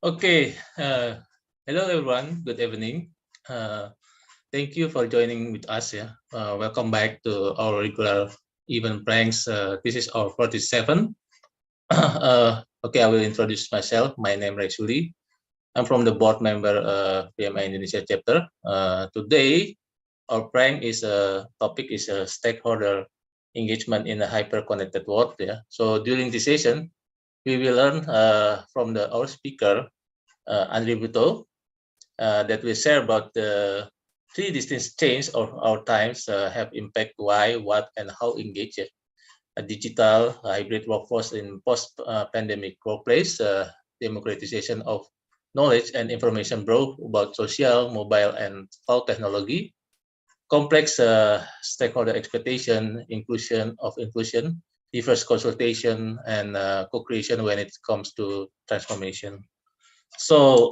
Okay. Hello, everyone. Good evening. Thank you for joining with us. Yeah. Welcome back to our regular event pranks. This is our 47. Okay, I will introduce myself. My name is Rexuli. I'm from the board member PMI Indonesia chapter. Today, our prank is topic is stakeholder engagement in a hyper-connected world. Yeah. So during this session, we will learn from our speaker, Andre Butow, that will share about the three distinct chains of our times have impact why, what, and how engage a digital hybrid workforce in post-pandemic workplace, democratization of knowledge and information brought about social, mobile, and cloud technology, complex stakeholder expectation, inclusion, diverse consultation, and co-creation when it comes to transformation. So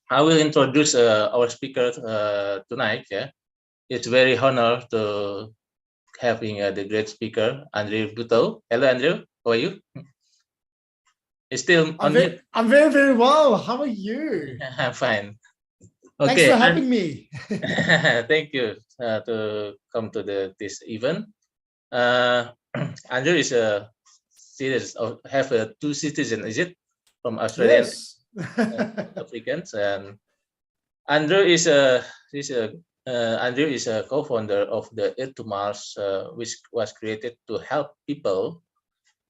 I will introduce our speaker tonight. Yeah, it's very honor to having the great speaker Andre Butow. Hello, Andre. How are you? It's still on mute. I'm very well. How are you? I'm fine. Okay. Thanks for having me. Thank you to come to this event. Andrew is a citizen, have two citizens, is it, from Australia? Yes. Africans, and Andrew is a co-founder of the Earth to Mars, which was created to help people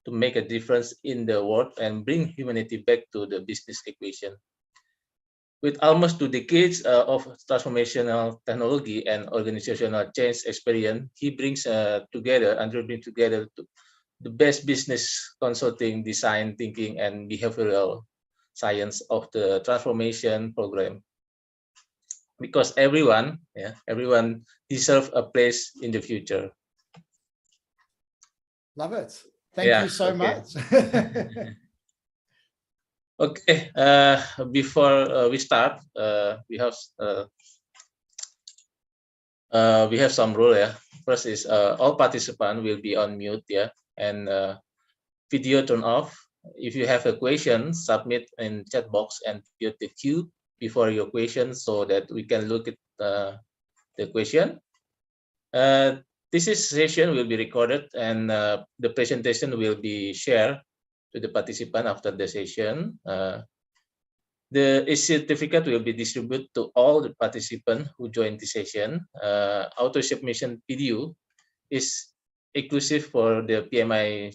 to make a difference in the world and bring humanity back to the business equation. With almost 2 decades of transformational technology and organizational change experience, Andrew brings together the best business consulting, design thinking, and behavioral science of the transformation program. Because everyone deserves a place in the future. Love it. Thank you so much. Okay, before we start, we have some rule. Yeah, first is all participants will be on mute. Yeah, and video turn off. If you have a question, submit in chat box and put the queue before your question so that we can look at the question. This session will be recorded and the presentation will be shared to the participant after the session. The certificate will be distributed to all the participants who join the session. Auto submission video is exclusive for the PMI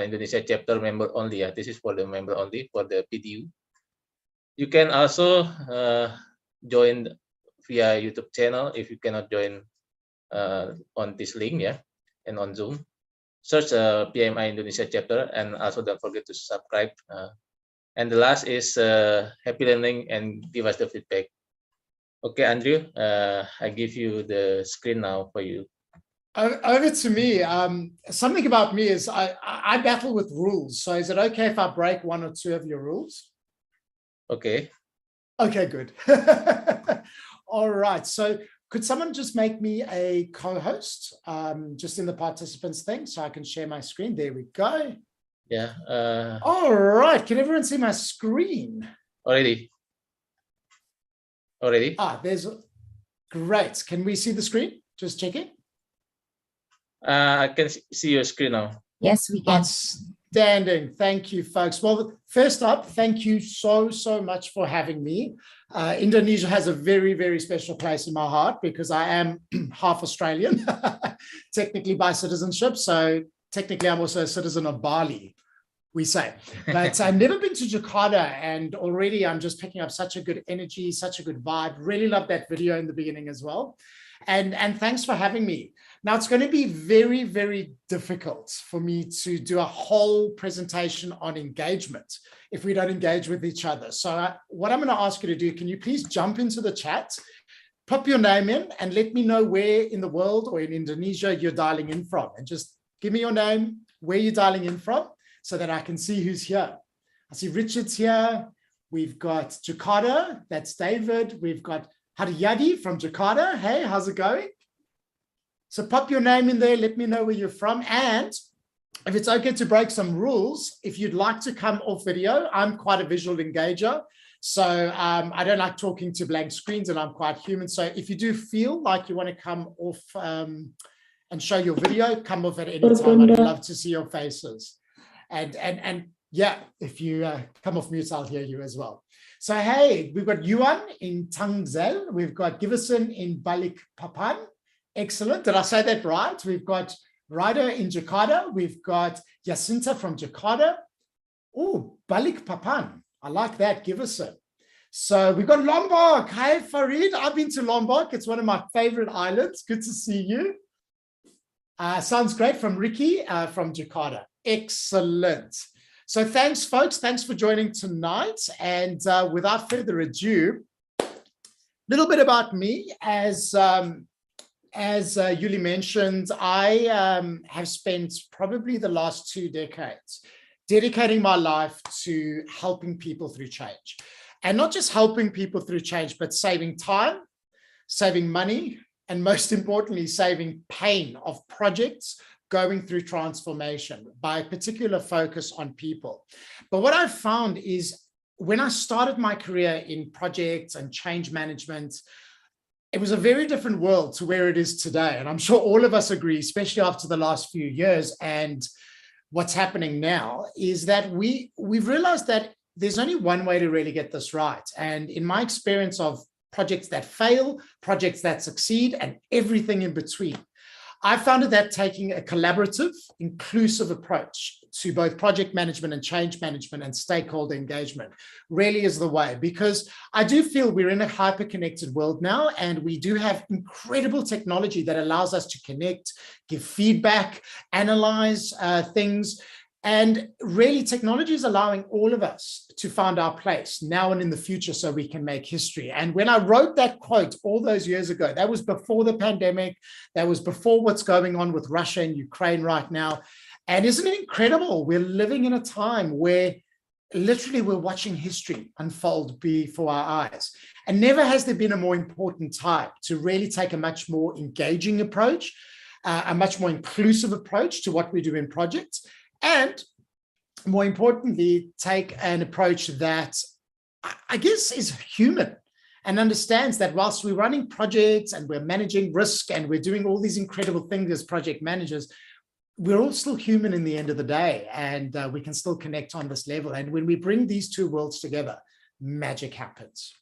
Indonesia chapter member only. Yeah, this is for the member only for the video. You can also join via YouTube channel if you cannot join on this link, yeah, and on Zoom. Search PMI Indonesia chapter, and also don't forget to subscribe. And the last is happy learning and give us the feedback. Okay, Andrew, I give you the screen now for you. Over to me. Something about me is I battle with rules. So is it okay if I break one or two of your rules? Okay. Okay, good. All right. So could someone just make me a co-host just in the participants thing so I can share my screen? There we go. Yeah. All right. Can everyone see my screen? Already. There's great. Can we see the screen? Just checking. I can see your screen now. Yes, we can. Outstanding. Thank you, folks. Well, first up, thank you so much for having me. Indonesia has a very special place in my heart because I am half Australian, technically by citizenship. So technically, I'm also a citizen of Bali, we say. But I've never been to Jakarta, and already I'm just picking up such a good energy, such a good vibe. Really love that video in the beginning as well. And thanks for having me. Now, it's going to be very difficult for me to do a whole presentation on engagement if we don't engage with each other. So what I'm going to ask you to do, can you please jump into the chat, pop your name in, and let me know where in the world or in Indonesia you're dialing in from. And just give me your name, where you're dialing in from, so that I can see who's here. I see Richard's here. We've got Jakarta. That's David. We've got Haryadi from Jakarta. Hey, how's it going? So pop your name in there. Let me know where you're from. And if it's okay to break some rules, if you'd like to come off video, I'm quite a visual engager. So I don't like talking to blank screens, and I'm quite human. So if you do feel like you want to come off and show your video, come off at any time. I'd love to see your faces. And yeah, if you come off mute, I'll hear you as well. So hey, we've got Yuan in Tangzel. We've got Giverson in Balikpapan. Excellent. Did I say that right? We've got Ryder in Jakarta. We've got Jacinta from Jakarta. Oh, Balikpapan. I like that, Giverson. So we've got Lombok. Hi, Farid. I've been to Lombok. It's one of my favorite islands. Good to see you. Sounds great, from Ricky from Jakarta. Excellent. So thanks, folks. Thanks for joining tonight. And without further ado, a little bit about me. As Yuli mentioned, I have spent probably the last 2 decades dedicating my life to helping people through change. And not just helping people through change, but saving time, saving money, and most importantly, saving pain of projects going through transformation by a particular focus on people. But what I've found is when I started my career in projects and change management, it was a very different world to where it is today. And I'm sure all of us agree, especially after the last few years and what's happening now, is that we've realized that there's only one way to really get this right. And in my experience of projects that fail, projects that succeed, and everything in between, I found that taking a collaborative, inclusive approach to both project management and change management and stakeholder engagement really is the way, because I do feel we're in a hyper-connected world now, and we do have incredible technology that allows us to connect, give feedback, analyze things. And really, technology is allowing all of us to find our place now and in the future so we can make history. And when I wrote that quote all those years ago, that was before the pandemic, that was before what's going on with Russia and Ukraine right now. And isn't it incredible? We're living in a time where literally we're watching history unfold before our eyes. And never has there been a more important time to really take a much more engaging approach, a much more inclusive approach to what we do in projects. And more importantly, take an approach that I guess is human and understands that whilst we're running projects and we're managing risk and we're doing all these incredible things as project managers, we're all still human in the end of the day, and we can still connect on this level. And when we bring these two worlds together, magic happens.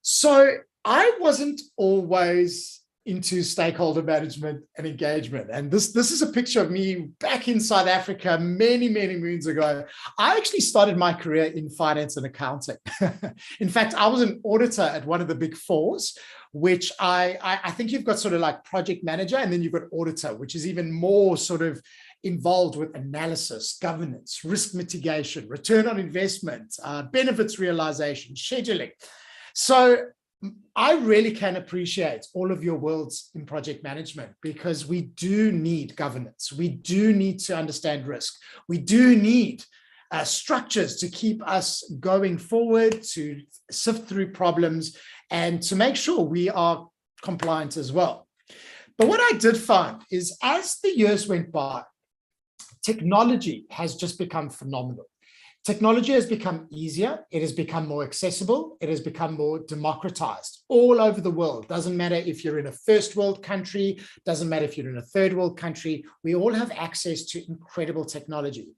So I wasn't always into stakeholder management and engagement. And this is a picture of me back in South Africa many, many moons ago. I actually started my career in finance and accounting. In fact, I was an auditor at one of the big fours, which I think you've got sort of like project manager, and then you've got auditor, which is even more sort of involved with analysis, governance, risk mitigation, return on investment, benefits realization, scheduling. So I really can appreciate all of your worlds in project management, because we do need governance. We do need to understand risk. We do need structures to keep us going forward, to sift through problems, and to make sure we are compliant as well. But what I did find is, as the years went by, technology has just become phenomenal. Technology has become easier, it has become more accessible, it has become more democratized all over the world. Doesn't matter if you're in a first world country, doesn't matter if you're in a third world country, we all have access to incredible technology.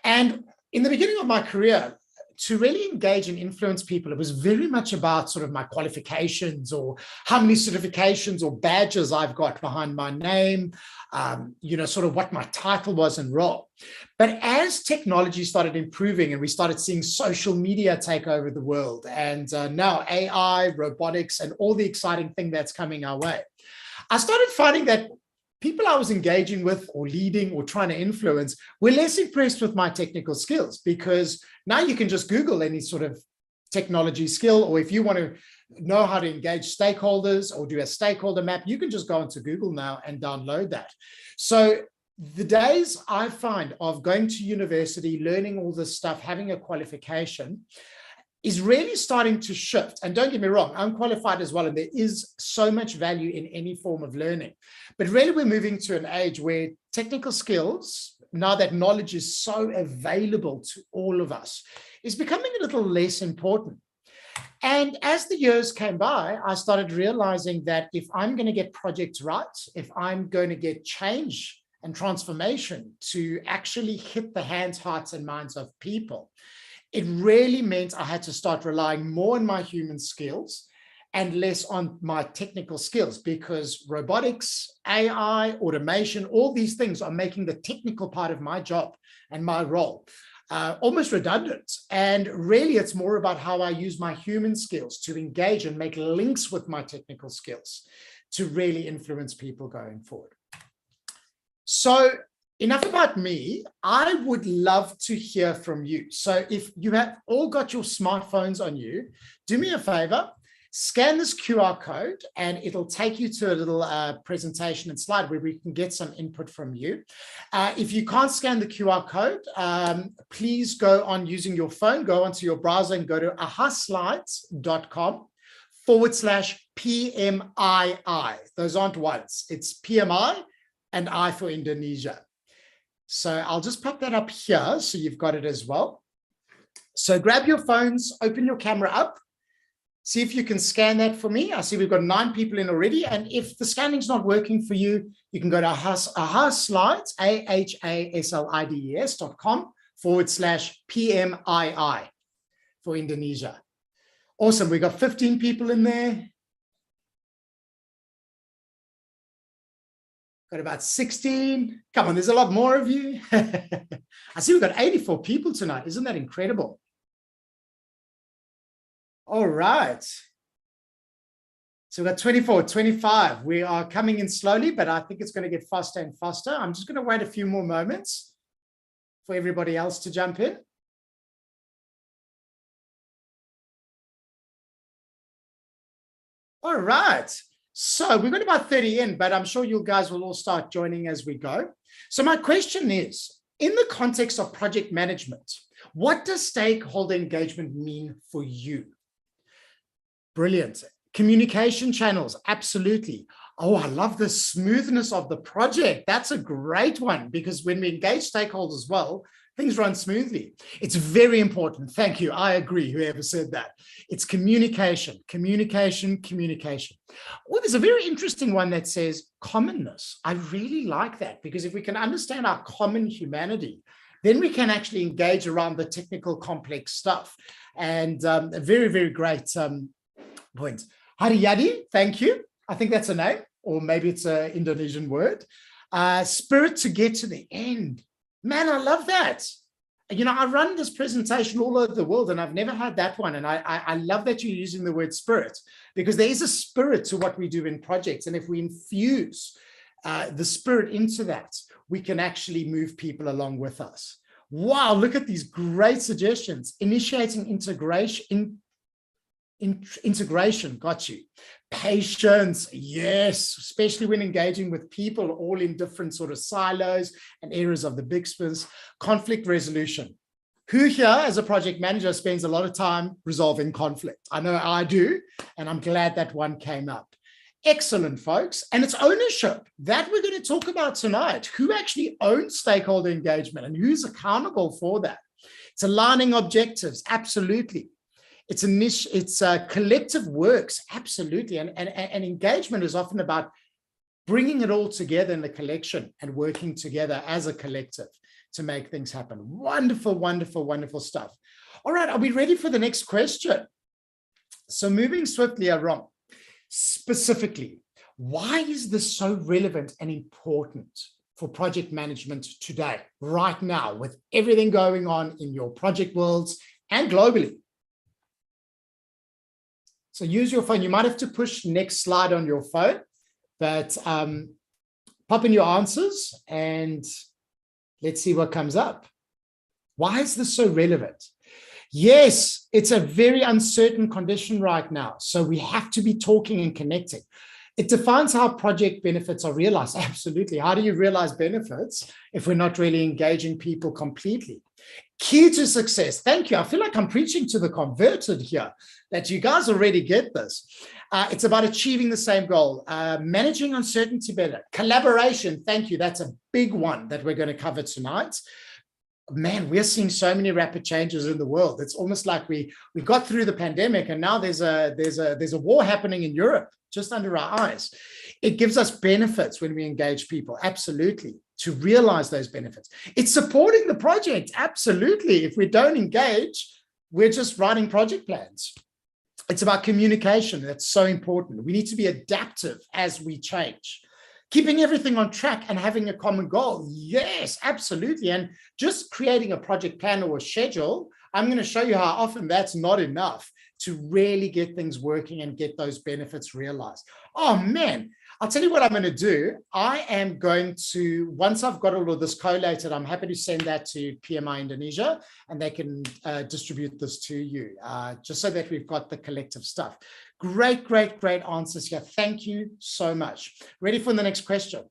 And in the beginning of my career, to really engage and influence people, it was very much about sort of my qualifications or how many certifications or badges I've got behind my name, sort of what my title was and role. But as technology started improving and we started seeing social media take over the world, and now AI, robotics, and all the exciting thing that's coming our way, I started finding that people I was engaging with or leading or trying to influence were less impressed with my technical skills, because now you can just Google any sort of technology skill, or if you want to know how to engage stakeholders or do a stakeholder map, you can just go into Google now and download that. So the days I find of going to university, learning all this stuff, having a qualification, is really starting to shift. And don't get me wrong, I'm qualified as well, and there is so much value in any form of learning. But really, we're moving to an age where technical skills, now that knowledge is so available to all of us, is becoming a little less important. And as the years came by, I started realizing that if I'm going to get projects right, if I'm going to get change and transformation to actually hit the hands, hearts, and minds of people, it really meant I had to start relying more on my human skills and less on my technical skills, because robotics, AI, automation, all these things are making the technical part of my job and my role almost redundant. And really, it's more about how I use my human skills to engage and make links with my technical skills to really influence people going forward. So enough about me. I would love to hear from you. So if you have all got your smartphones on you, do me a favor, scan this QR code and it'll take you to a little presentation and slide where we can get some input from you. If you can't scan the QR code, please go on using your phone, go onto your browser and go to ahaslides.com/PMII. Those aren't ones, it's PMI and I for Indonesia. So I'll just pop that up here so you've got it as well. So grab your phones, open your camera up, see if you can scan that for me. I see we've got 9 people in already. And if the scanning's not working for you, you can go to ahaslides, ahaslides.com/PMII for Indonesia. Awesome. We got 15 people in there. Got about 16. Come on, there's a lot more of you. I see we've got 84 people tonight. Isn't that incredible? All right. So we've got 24, 25. We are coming in slowly, but I think it's going to get faster and faster. I'm just going to wait a few more moments for everybody else to jump in. All right. So we've got about 30 in, but I'm sure you guys will all start joining as we go. So my question is, in the context of project management, what does stakeholder engagement mean for you? Brilliant. Communication channels, absolutely. Oh, I love the smoothness of the project. That's a great one, because when we engage stakeholders well, things run smoothly. It's very important. Thank you. I agree, whoever said that. It's communication, communication, communication. Well, there's a very interesting one that says commonness. I really like that, because if we can understand our common humanity, then we can actually engage around the technical complex stuff. And a very, very great point. Haryadi, thank you. I think that's a name, or maybe it's an Indonesian word. Spirit to get to the end. Man, I love that. You know, I run this presentation all over the world and I've never had that one. And I love that you're using the word spirit, because there is a spirit to what we do in projects. And if we infuse the spirit into that, we can actually move people along with us. Wow, look at these great suggestions. Initiating integration, integration, got you. Patience, yes, especially when engaging with people all in different sort of silos and areas of the big space. Conflict resolution. Who here as a project manager spends a lot of time resolving conflict? I know I do, and I'm glad that one came up. Excellent, folks. And it's ownership that we're going to talk about tonight. Who actually owns stakeholder engagement and who's accountable for that? It's aligning objectives, absolutely. It's collective works, absolutely. And engagement is often about bringing it all together in the collection and working together as a collective to make things happen. Wonderful, wonderful, wonderful stuff. All right, are we ready for the next question? So moving swiftly along, specifically, why is this so relevant and important for project management today, right now, with everything going on in your project worlds and globally? So use your phone. You might have to push next slide on your phone, but pop in your answers and let's see what comes up. Why is this so relevant? Yes, it's a very uncertain condition right now. So we have to be talking and connecting. It defines how project benefits are realized. Absolutely. How do you realize benefits if we're not really engaging people completely? Key to success. Thank you. I feel like I'm preaching to the converted here, that you guys already get this. It's about achieving the same goal, managing uncertainty better, collaboration. Thank you. That's a big one that we're going to cover tonight. Man, we're seeing so many rapid changes in the world. It's almost like we got through the pandemic, and now there's a war happening in Europe just under our eyes. It gives us benefits when we engage people, absolutely, to realize those benefits. It's supporting the project, absolutely. If we don't engage, we're just writing project plans. It's about communication. That's so important. We need to be adaptive as we change. Keeping everything on track and having a common goal. Yes, absolutely. And just creating a project plan or a schedule, I'm going to show you how often that's not enough to really get things working and get those benefits realized. Oh man, I'll tell you what I'm going to do. I am going to, once I've got all of this collated, I'm happy to send that to PMI Indonesia, and they can distribute this to you, just so that we've got the collective stuff. Great, great, great answers here. Thank you so much. Ready for the next question?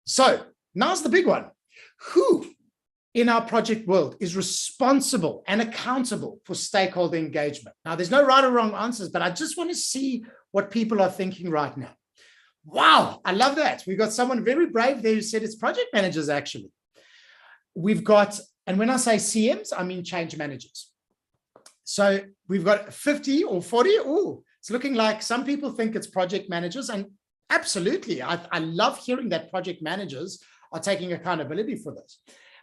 So now's the big one. Who in our project world is responsible and accountable for stakeholder engagement? Now, there's no right or wrong answers, but I just want to see what people are thinking right now. Wow, I love that. We've got someone very brave there who said it's project managers, actually. We've got, and when I say CMs, I mean change managers. So we've got 50 or 40. Oh, it's looking like some people think it's project managers, and absolutely, I love hearing that project managers are taking accountability for this.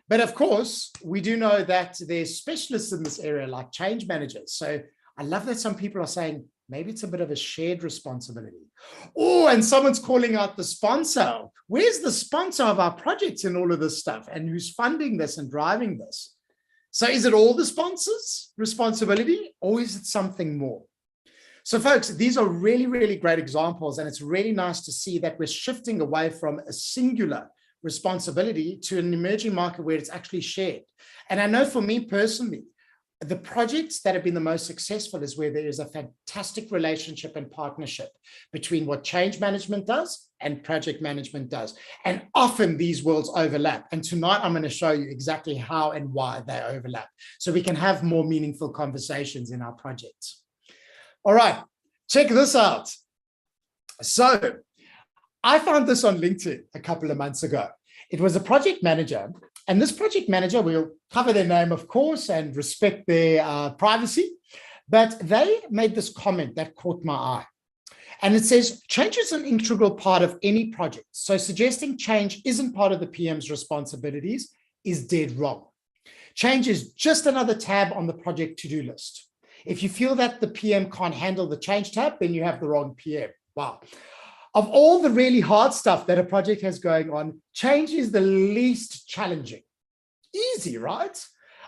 But of course, we do know that there's specialists in this area like change managers. So I love that some people are saying maybe it's a bit of a shared responsibility. Oh, and someone's calling out the sponsor. Where's the sponsor of our projects in all of this stuff, and who's funding this and driving this? So is it all the sponsors' responsibility, or is it something more? So folks, these are really, really great examples, and it's really nice to see that we're shifting away from a singular responsibility to an emerging market where it's actually shared. And I know for me personally, the projects that have been the most successful is where there is a fantastic relationship and partnership between what change management does and project management does. And often these worlds overlap. And tonight I'm going to show you exactly how and why they overlap, so we can have more meaningful conversations in our projects. All right, check this out. So I found this on LinkedIn a couple of months ago. It was a project manager, and this project manager, we'll cover their name, of course, and respect their privacy, but they made this comment that caught my eye. And it says, change is an integral part of any project. So suggesting change isn't part of the PM's responsibilities is dead wrong. Change is just another tab on the project to-do list. If you feel that the PM can't handle the change tab, then you have the wrong PM. Wow. Of all the really hard stuff that a project has going on, change is the least challenging. Easy, right?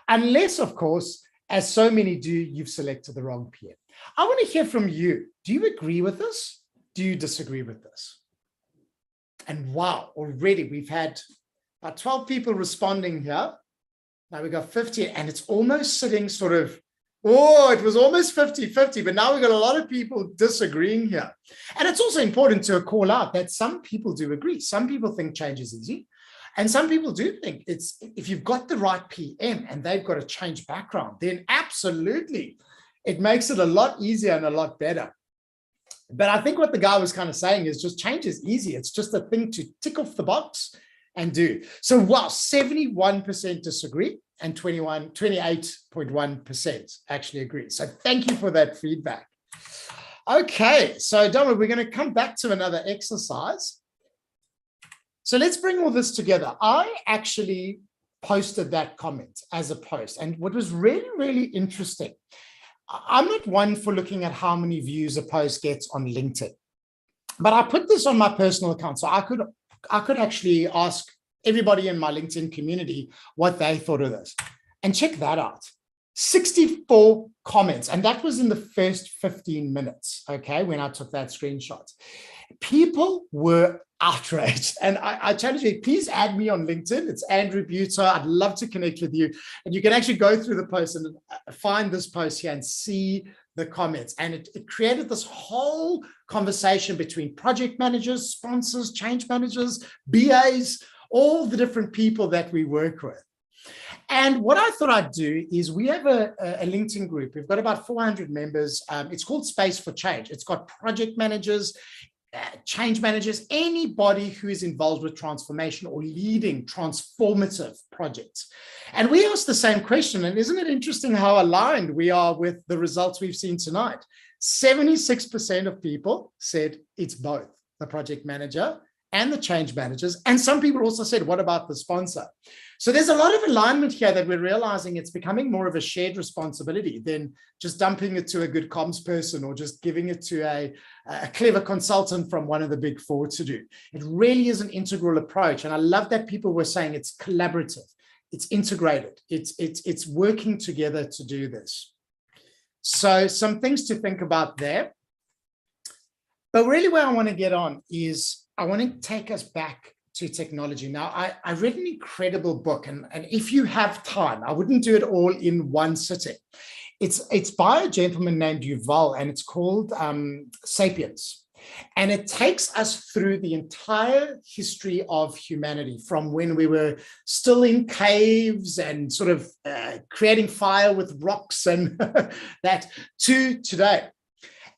Unless, of course, as so many do, you've selected the wrong PM. I want to hear from you. Do you agree with this? Do you disagree with this? And wow, already we've had about 12 people responding here. Now we've got 50, and it's almost sitting sort of, oh, it was almost 50-50, but now we've got a lot of people disagreeing here. And it's also important to call out that some people do agree. Some people think change is easy. And some people do think it's, if you've got the right PM and they've got a change background, then absolutely, it makes it a lot easier and a lot better. But I think what the guy was kind of saying is just change is easy. It's just a thing to tick off the box and do. So wow, 71% disagree and 28.1% actually agree. So thank you for that feedback. Okay, so Donald, we're going to come back to another exercise. So let's bring all this together. I actually posted that comment as a post, and what was really, really interesting, I'm not one for looking at how many views a post gets on LinkedIn, but I put this on my personal account, so I could actually ask everybody in my LinkedIn community what they thought of this. And check that out. 64 comments. And that was in the first 15 minutes, okay, when I took that screenshot. People were outraged. And I challenge you, please add me on LinkedIn. It's Andrew Butow. I'd love to connect with you. And you can actually go through the post and find this post here and see the comments. And it created this whole conversation between project managers, sponsors, change managers, BAs, all the different people that we work with. And what I thought I'd do is we have a LinkedIn group. We've got about 400 members. It's called Space for Change. It's got project managers, change managers, anybody who is involved with transformation or leading transformative projects. And we asked the same question. And isn't it interesting how aligned we are with the results we've seen tonight? 76% of people said it's both the project manager and the change managers. And some people also said, what about the sponsor? So there's a lot of alignment here that we're realizing it's becoming more of a shared responsibility than just dumping it to a good comms person or just giving it to a clever consultant from one of the big four to do. It really is an integral approach. And I love that people were saying it's collaborative, it's integrated, it's working together to do this. So some things to think about there. But really where I want to get on is I want to take us back to technology. Now, I read an incredible book, and if you have time, I wouldn't do it all in one sitting. It's by a gentleman named Yuval, and it's called Sapiens. And it takes us through the entire history of humanity from when we were still in caves and sort of creating fire with rocks and that to today.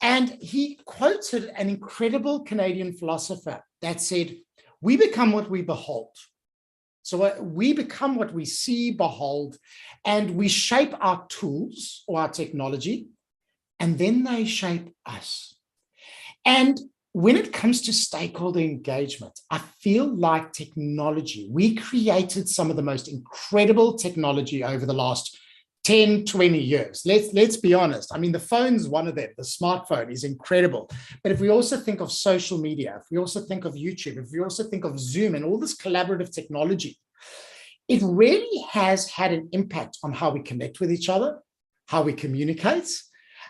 And he quoted an incredible Canadian philosopher that said, we become what we behold. So we become what we see, behold, and we shape our tools or our technology, and then they shape us. And when it comes to stakeholder engagement, I feel like technology, we created some of the most incredible technology over the last 10, 20 years. Let's be honest. I mean, the phone's one of them. The smartphone is incredible. But if we also think of social media, if we also think of YouTube, if we also think of Zoom and all this collaborative technology, it really has had an impact on how we connect with each other, how we communicate.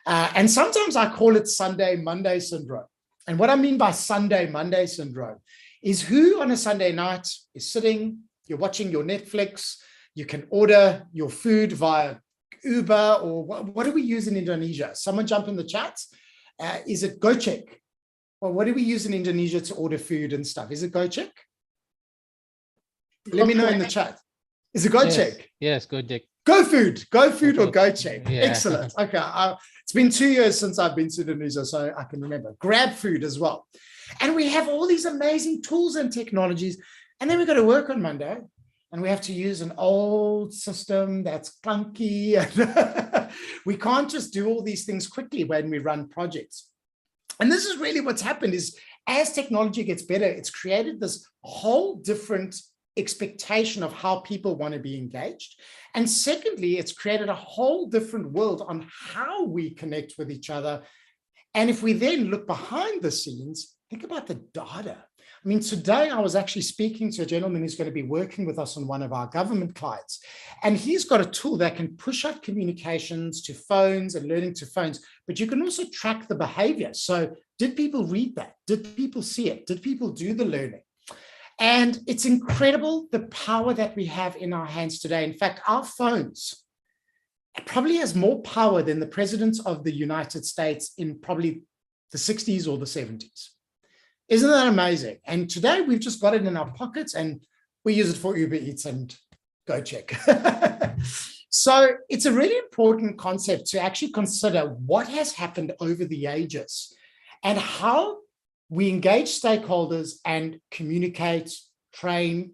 And sometimes I call it Sunday, Monday syndrome. And what I mean by Sunday, Monday syndrome is who on a Sunday night is sitting, you're watching your Netflix, you can order your food via Uber, or what do we use in Indonesia? Someone jump in the chat. Is it Gojek? Or what do we use in Indonesia to order food and stuff? Is it Gojek? Let me know in the chat. Is it Gojek? Yes, Gojek. GoFood or Gojek. Yeah. Excellent. Okay. It's been 2 years since I've been to Indonesia, so I can remember. Grab food as well. And we have all these amazing tools and technologies. And then we've got to work on Monday. And we have to use an old system that's clunky. And we can't just do all these things quickly when we run projects. And this is really what's happened is as technology gets better, it's created this whole different expectation of how people want to be engaged. And secondly, it's created a whole different world on how we connect with each other. And if we then look behind the scenes, think about the data. I mean, today I was actually speaking to a gentleman who's going to be working with us on one of our government clients. And he's got a tool that can push out communications to phones and learning to phones, but you can also track the behavior. So did people read that? Did people see it? Did people do the learning? And it's incredible the power that we have in our hands today. In fact, our phones probably has more power than the presidents of the United States in probably the 60s or the 70s. Isn't that amazing? And today we've just got it in our pockets and we use it for Uber Eats and Gojek. So it's a really important concept to actually consider what has happened over the ages and how we engage stakeholders and communicate, train,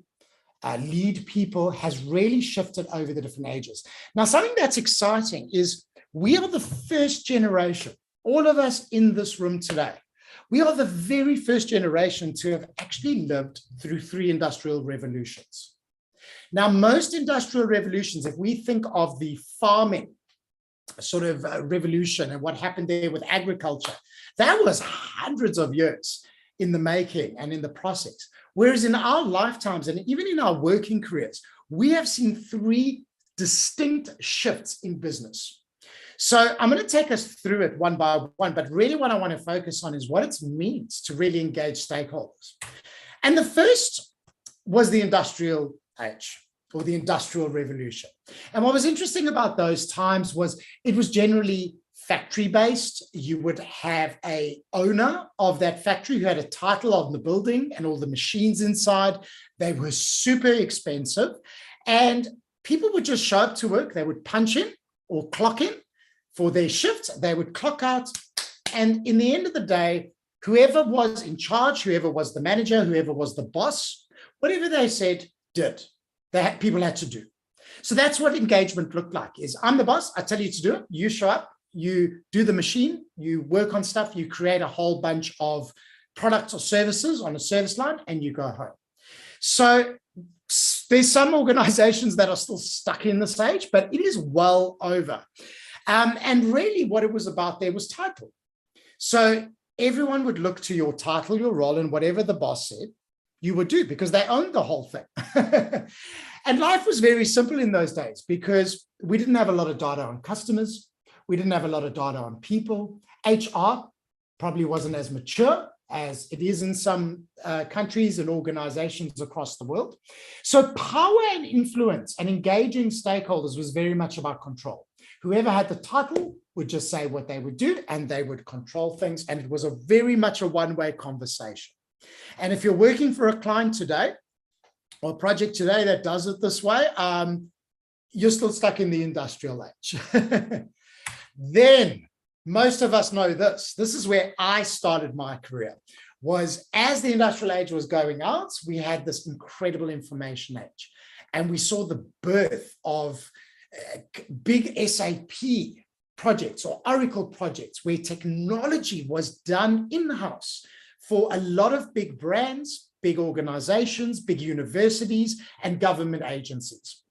lead people has really shifted over the different ages. Now, something that's exciting is we are the first generation, all of us in this room today, we are the very first generation to have actually lived through 3 industrial revolutions. Now, most industrial revolutions, if we think of the farming sort of revolution and what happened there with agriculture, that was hundreds of years in the making and in the process. Whereas in our lifetimes and even in our working careers, we have seen 3 distinct shifts in business. So I'm going to take us through it one by one, but really what I want to focus on is what it means to really engage stakeholders. And the first was the industrial age or the industrial revolution. And what was interesting about those times was it was generally factory-based. You would have an owner of that factory who had a title on the building and all the machines inside. They were super expensive. And people would just show up to work. They would punch in or clock in for their shifts. They would clock out. And in the end of the day, whoever was in charge, whoever was the manager, whoever was the boss, whatever they said, did. People had to do. So that's what engagement looked like, is I'm the boss, I tell you to do it, you show up, you do the machine, you work on stuff, you create a whole bunch of products or services on a service line, and you go home. So there's some organizations that are still stuck in this age, but it is well over. And really what it was about there was title. So everyone would look to your title, your role, and whatever the boss said, you would do, because they owned the whole thing. And life was very simple in those days because we didn't have a lot of data on customers. We didn't have a lot of data on people. HR probably wasn't as mature as it is in some countries and organizations across the world. So power and influence and engaging stakeholders was very much about control. Whoever had the title would just say what they would do, and they would control things. And it was very much a one-way conversation. And if you're working for a client today or a project today that does it this way, you're still stuck in the industrial age. Then most of us know this. This is where I started my career, was as the industrial age was going out, we had this incredible information age. And we saw the birth of big SAP projects or Oracle projects where technology was done in-house for a lot of big brands, big organizations, big universities, and government agencies.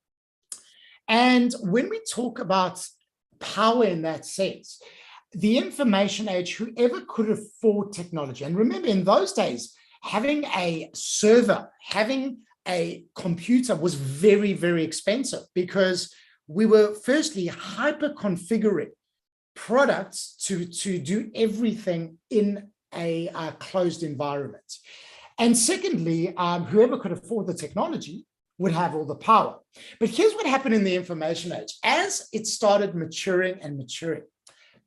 And when we talk about power in that sense, the information age, whoever could afford technology, and remember in those days, having a server, having a computer was very, very expensive because we were firstly hyper configuring products to do everything in a closed environment. And secondly, whoever could afford the technology would have all the power. But here's what happened in the information age. As it started maturing and maturing,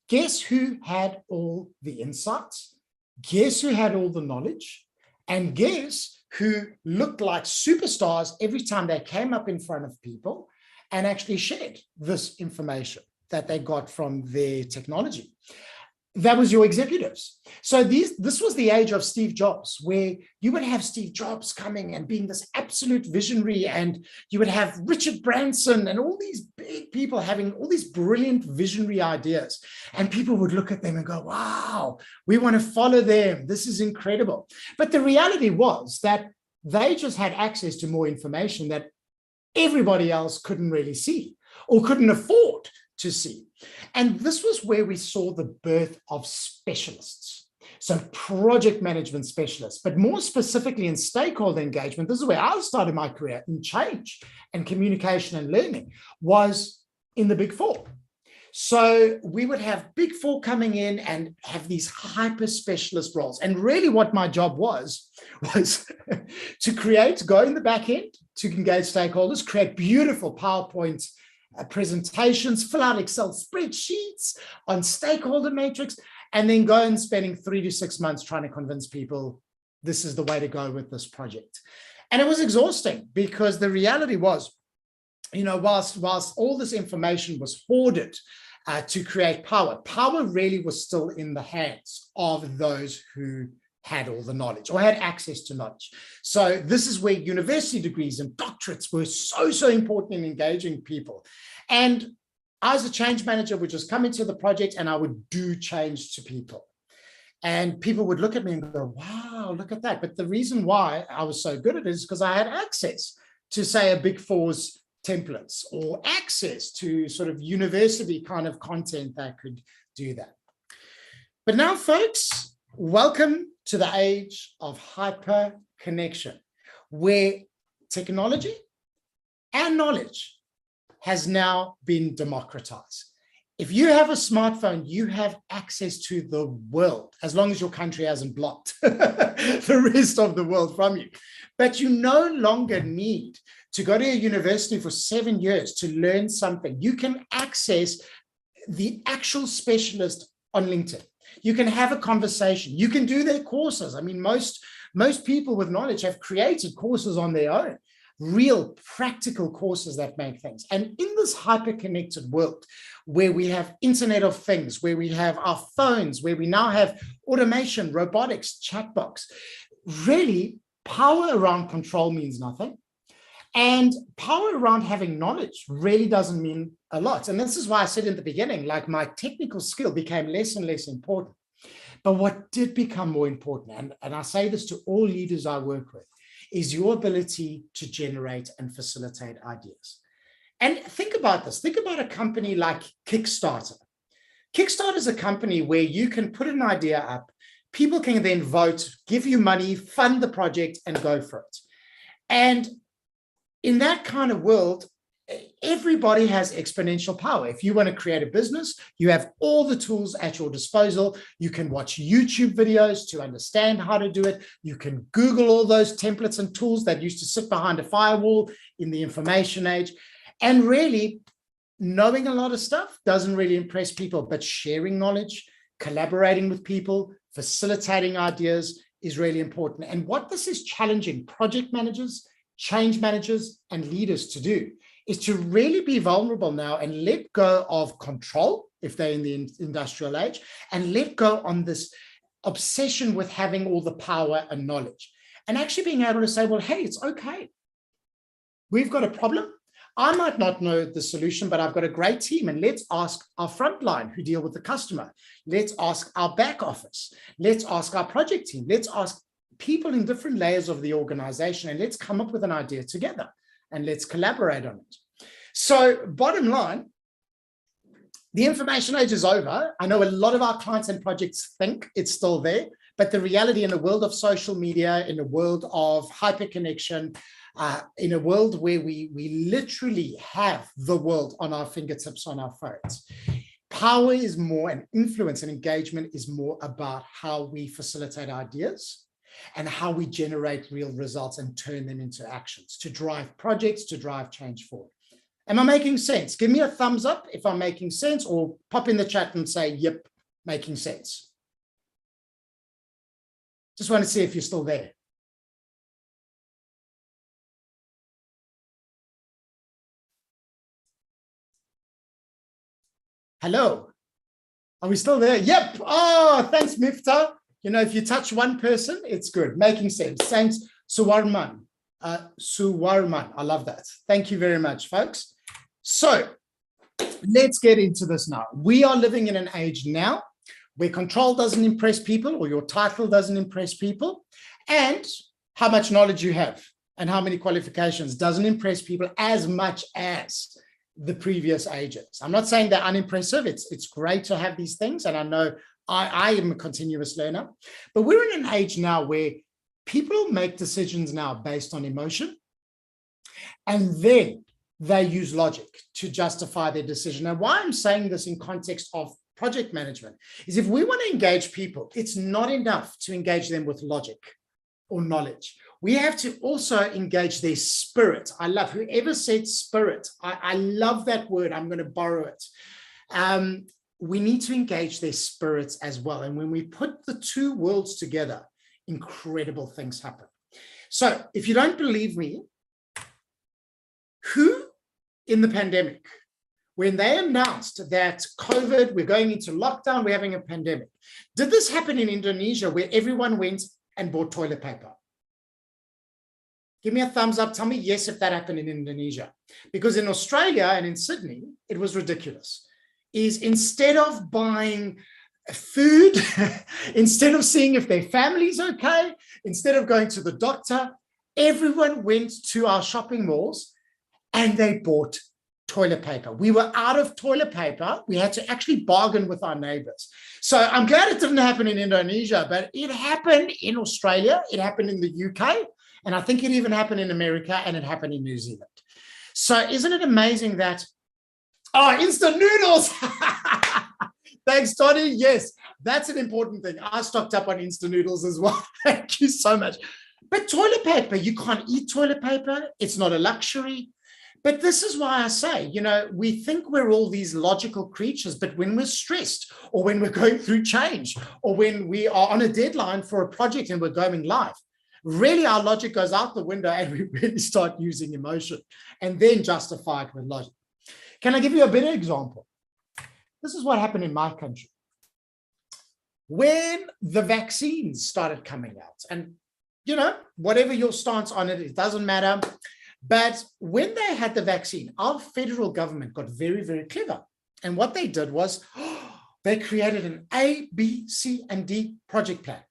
guess who had all the insights? Guess who had all the knowledge? And guess who looked like superstars every time they came up in front of people and actually shared this information that they got from their technology? That was your executives. So this was the age of Steve Jobs, where you would have Steve Jobs coming and being this absolute visionary, and you would have Richard Branson and all these big people having all these brilliant visionary ideas. And people would look at them and go, wow, we want to follow them. This is incredible. But the reality was that they just had access to more information that everybody else couldn't really see or couldn't afford to see. And this was where we saw the birth of specialists. So project management specialists, but more specifically in stakeholder engagement, this is where I started my career in change and communication and learning, was in the Big Four. So we would have Big Four coming in and have these hyper specialist roles. And really what my job was to go in the back end, to engage stakeholders, create beautiful PowerPoint presentations, fill out Excel spreadsheets on stakeholder matrix, and then go and spending 3 to 6 months trying to convince people this is the way to go with this project. And it was exhausting because the reality was, you know, whilst all this information was hoarded to create power really was still in the hands of those who had all the knowledge or had access to knowledge. So this is where university degrees and doctorates were so important in engaging people. And I, as a change manager, would just come into the project and I would do change to people. And people would look at me and go, wow, look at that. But the reason why I was so good at it is because I had access to, say, a Big Four's templates or access to sort of university kind of content that could do that. But now, folks, welcome to the age of hyper connection, where technology and knowledge has now been democratized. If you have a smartphone, you have access to the world, as long as your country hasn't blocked the rest of the world from you. But you no longer need to go to a university for 7 years to learn something. You can access the actual specialist on LinkedIn. You can have a conversation. You can do their courses. I mean, most people with knowledge have created courses on their own. real practical courses that make things. And in this hyper-connected world, where we have Internet of Things, where we have our phones, where we now have automation, robotics, chatbots, really power around control means nothing. And power around having knowledge really doesn't mean a lot. And this is why I said in the beginning, like, my technical skill became less and less important. But what did become more important, and I say this to all leaders I work with, is your ability to generate and facilitate ideas. And think about this. Think about a company like Kickstarter. Kickstarter is a company where you can put an idea up, people can then vote, give you money, fund the project, and go for it. And in that kind of world, everybody has exponential power. If you want to create a business, you have all the tools at your disposal. You can watch YouTube videos to understand how to do it. You can Google all those templates and tools that used to sit behind a firewall in the information age. And really, knowing a lot of stuff doesn't really impress people, but sharing knowledge, collaborating with people, facilitating ideas is really important. And what this is challenging project managers, change managers, and leaders to do is to really be vulnerable now and let go of control if they're in the industrial age, and let go on this obsession with having all the power and knowledge, and actually being able to say, well, hey, it's okay. We've got a problem. I might not know the solution, but I've got a great team, and let's ask our frontline who deal with the customer. Let's ask our back office. Let's ask our project team. Let's ask people in different layers of the organization, and let's come up with an idea together and let's collaborate on it. So bottom line, the information age is over. I know a lot of our clients and projects think it's still there, but the reality in a world of social media, in a world of hyper-connection, in a world where we literally have the world on our fingertips, on our phones, power is more, and influence and engagement is more about how we facilitate ideas and how we generate real results and turn them into actions to drive projects, to drive change forward. Am I making sense? Give me a thumbs up if I'm making sense, or pop in the chat and say, yep, making sense. Just want to see if you're still there. Hello, are we still there? Yep. Oh, thanks, Butow. You know, if you touch one person, it's good. Making sense. Thanks, Suwarman. Suwarman. I love that. Thank you very much, folks. So let's get into this now. We are living in an age now where control doesn't impress people, or your title doesn't impress people, and how much knowledge you have and how many qualifications doesn't impress people as much as the previous ages. I'm not saying they're unimpressive. It's great to have these things, and I know I am a continuous learner, but we're in an age now where people make decisions now based on emotion, and then they use logic to justify their decision. And why I'm saying this in context of project management is, if we want to engage people, it's not enough to engage them with logic or knowledge. We have to also engage their spirit. I love whoever said spirit. I love that word. I'm going to borrow it. We need to engage their spirits as well. And when we put the two worlds together, incredible things happen. So if you don't believe me, who in the pandemic, when they announced that COVID, we're going into lockdown, we're having a pandemic, did this happen in Indonesia where everyone went and bought toilet paper? Give me a thumbs up. Tell me yes if that happened in Indonesia. Because in Australia and in Sydney, it was ridiculous. Is instead of buying food, instead of seeing if their family's okay, instead of going to the doctor, everyone went to our shopping malls and they bought toilet paper. We were out of toilet paper. We had to actually bargain with our neighbors. So I'm glad it didn't happen in Indonesia, but it happened in Australia. It happened in the UK. And I think it even happened in America, and it happened in New Zealand. So isn't it amazing that, oh, instant noodles. Thanks, Tony. Yes, that's an important thing. I stocked up on instant noodles as well. Thank you so much. But toilet paper, you can't eat toilet paper. It's not a luxury. But this is why I say, you know, we think we're all these logical creatures, but when we're stressed, or when we're going through change, or when we are on a deadline for a project and we're going live, Really, our logic goes out the window and we really start using emotion and then justify it with logic. Can I give you a better example? This is what happened in my country. When the vaccines started coming out, and you know, whatever your stance on it, it doesn't matter. But when they had the vaccine, our federal government got very, very clever. And what they did was they created an A, B, C, and D project plan.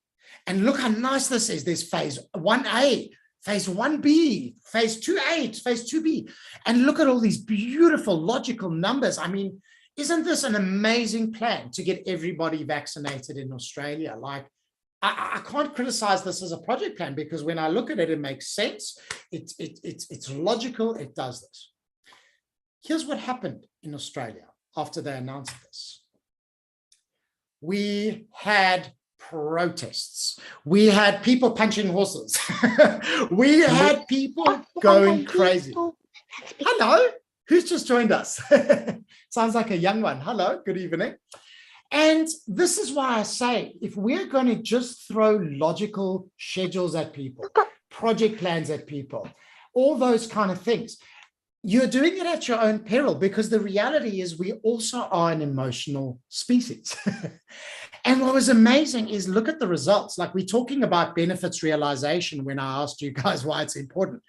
And look how nice this is. There's phase 1A, phase 1B, phase 2A, phase 2B. And look at all these beautiful logical numbers. I mean, isn't this an amazing plan to get everybody vaccinated in Australia? Like, I can't criticize this as a project plan because when I look at it, it makes sense. It's logical. It does this. Here's what happened in Australia after they announced this. We had protests. We had people punching horses. We had people going crazy. Hello, who's just joined us? Sounds like a young one. Hello, good evening. And this is why I say, if we're going to just throw logical schedules at people, project plans at people, all those kind of things, you're doing it at your own peril, because the reality is we also are an emotional species. And what was amazing is look at the results. Like, we're talking about benefits realization when I asked you guys why it's important.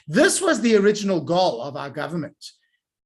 This was the original goal of our government.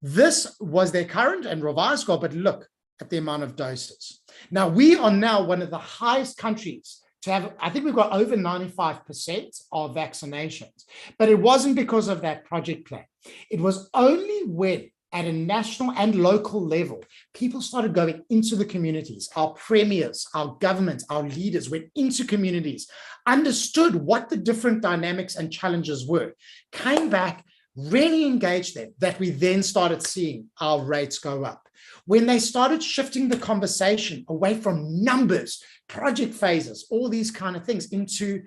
This was their current and revised goal, but look at the amount of doses. Now, we are now one of the highest countries to have, I think we've got over 95% of vaccinations, but it wasn't because of that project plan. It was only when at a national and local level, people started going into the communities. Our premiers, our governments, our leaders went into communities, understood what the different dynamics and challenges were, came back, really engaged them, that we then started seeing our rates go up. When they started shifting the conversation away from numbers, project phases, all these kind of things, into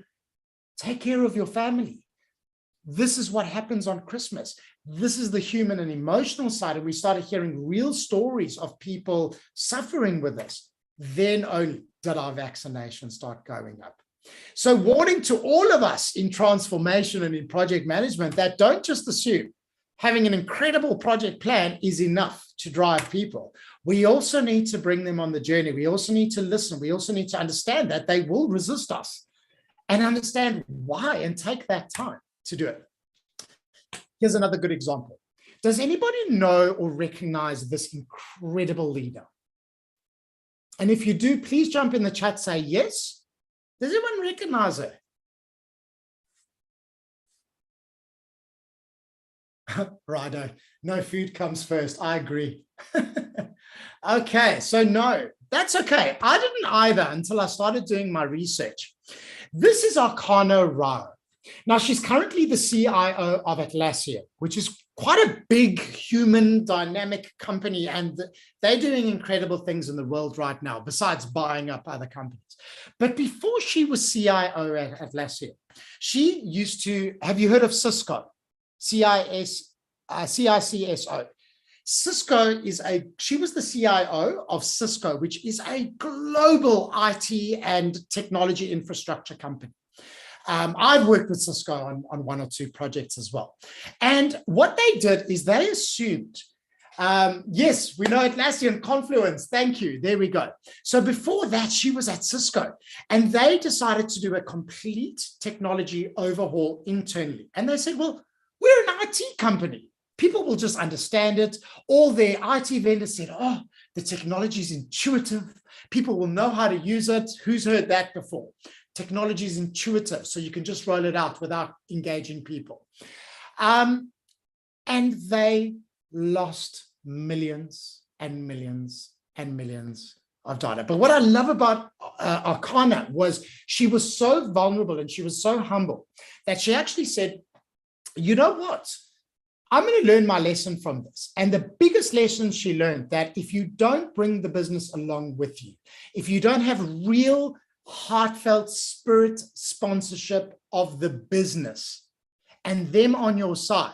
take care of your family. This is what happens on Christmas. This is the human and emotional side. And we started hearing real stories of people suffering with this. Then only did our vaccinations start going up. So warning to all of us in transformation and in project management that don't just assume having an incredible project plan is enough to drive people. We also need to bring them on the journey. We also need to listen. We also need to understand that they will resist us and understand why and take that time to do it. Here's another good example. Does anybody know or recognize this incredible leader? And if you do, please jump in the chat, say yes. Does anyone recognize her? Righto, no food comes first. I agree. Okay, so no, that's okay. I didn't either until I started doing my research. This is Arcana Rao. Now, she's currently the CIO of Atlassian, which is quite a big human dynamic company, and they're doing incredible things in the world right now, besides buying up other companies. But before she was CIO at Atlassian, she used to, have you heard of Cisco? CICSO. Cisco is she was the CIO of Cisco, which is a global IT and technology infrastructure company. I've worked with Cisco on one or two projects as well. And what they did is they assumed, yes, we know Atlassian Confluence. Thank you. There we go. So before that, she was at Cisco, and they decided to do a complete technology overhaul internally. And they said, well, we're an IT company. People will just understand it. All their IT vendors said, oh, the technology is intuitive. People will know how to use it. Who's heard that before? Technology is intuitive, so you can just roll it out without engaging people. And they lost millions and millions and millions of data. But what I love about Arcana was she was so vulnerable and she was so humble that she actually said, you know what? I'm going to learn my lesson from this. And the biggest lesson she learned, that if you don't bring the business along with you, if you don't have real heartfelt spirit sponsorship of the business and them on your side,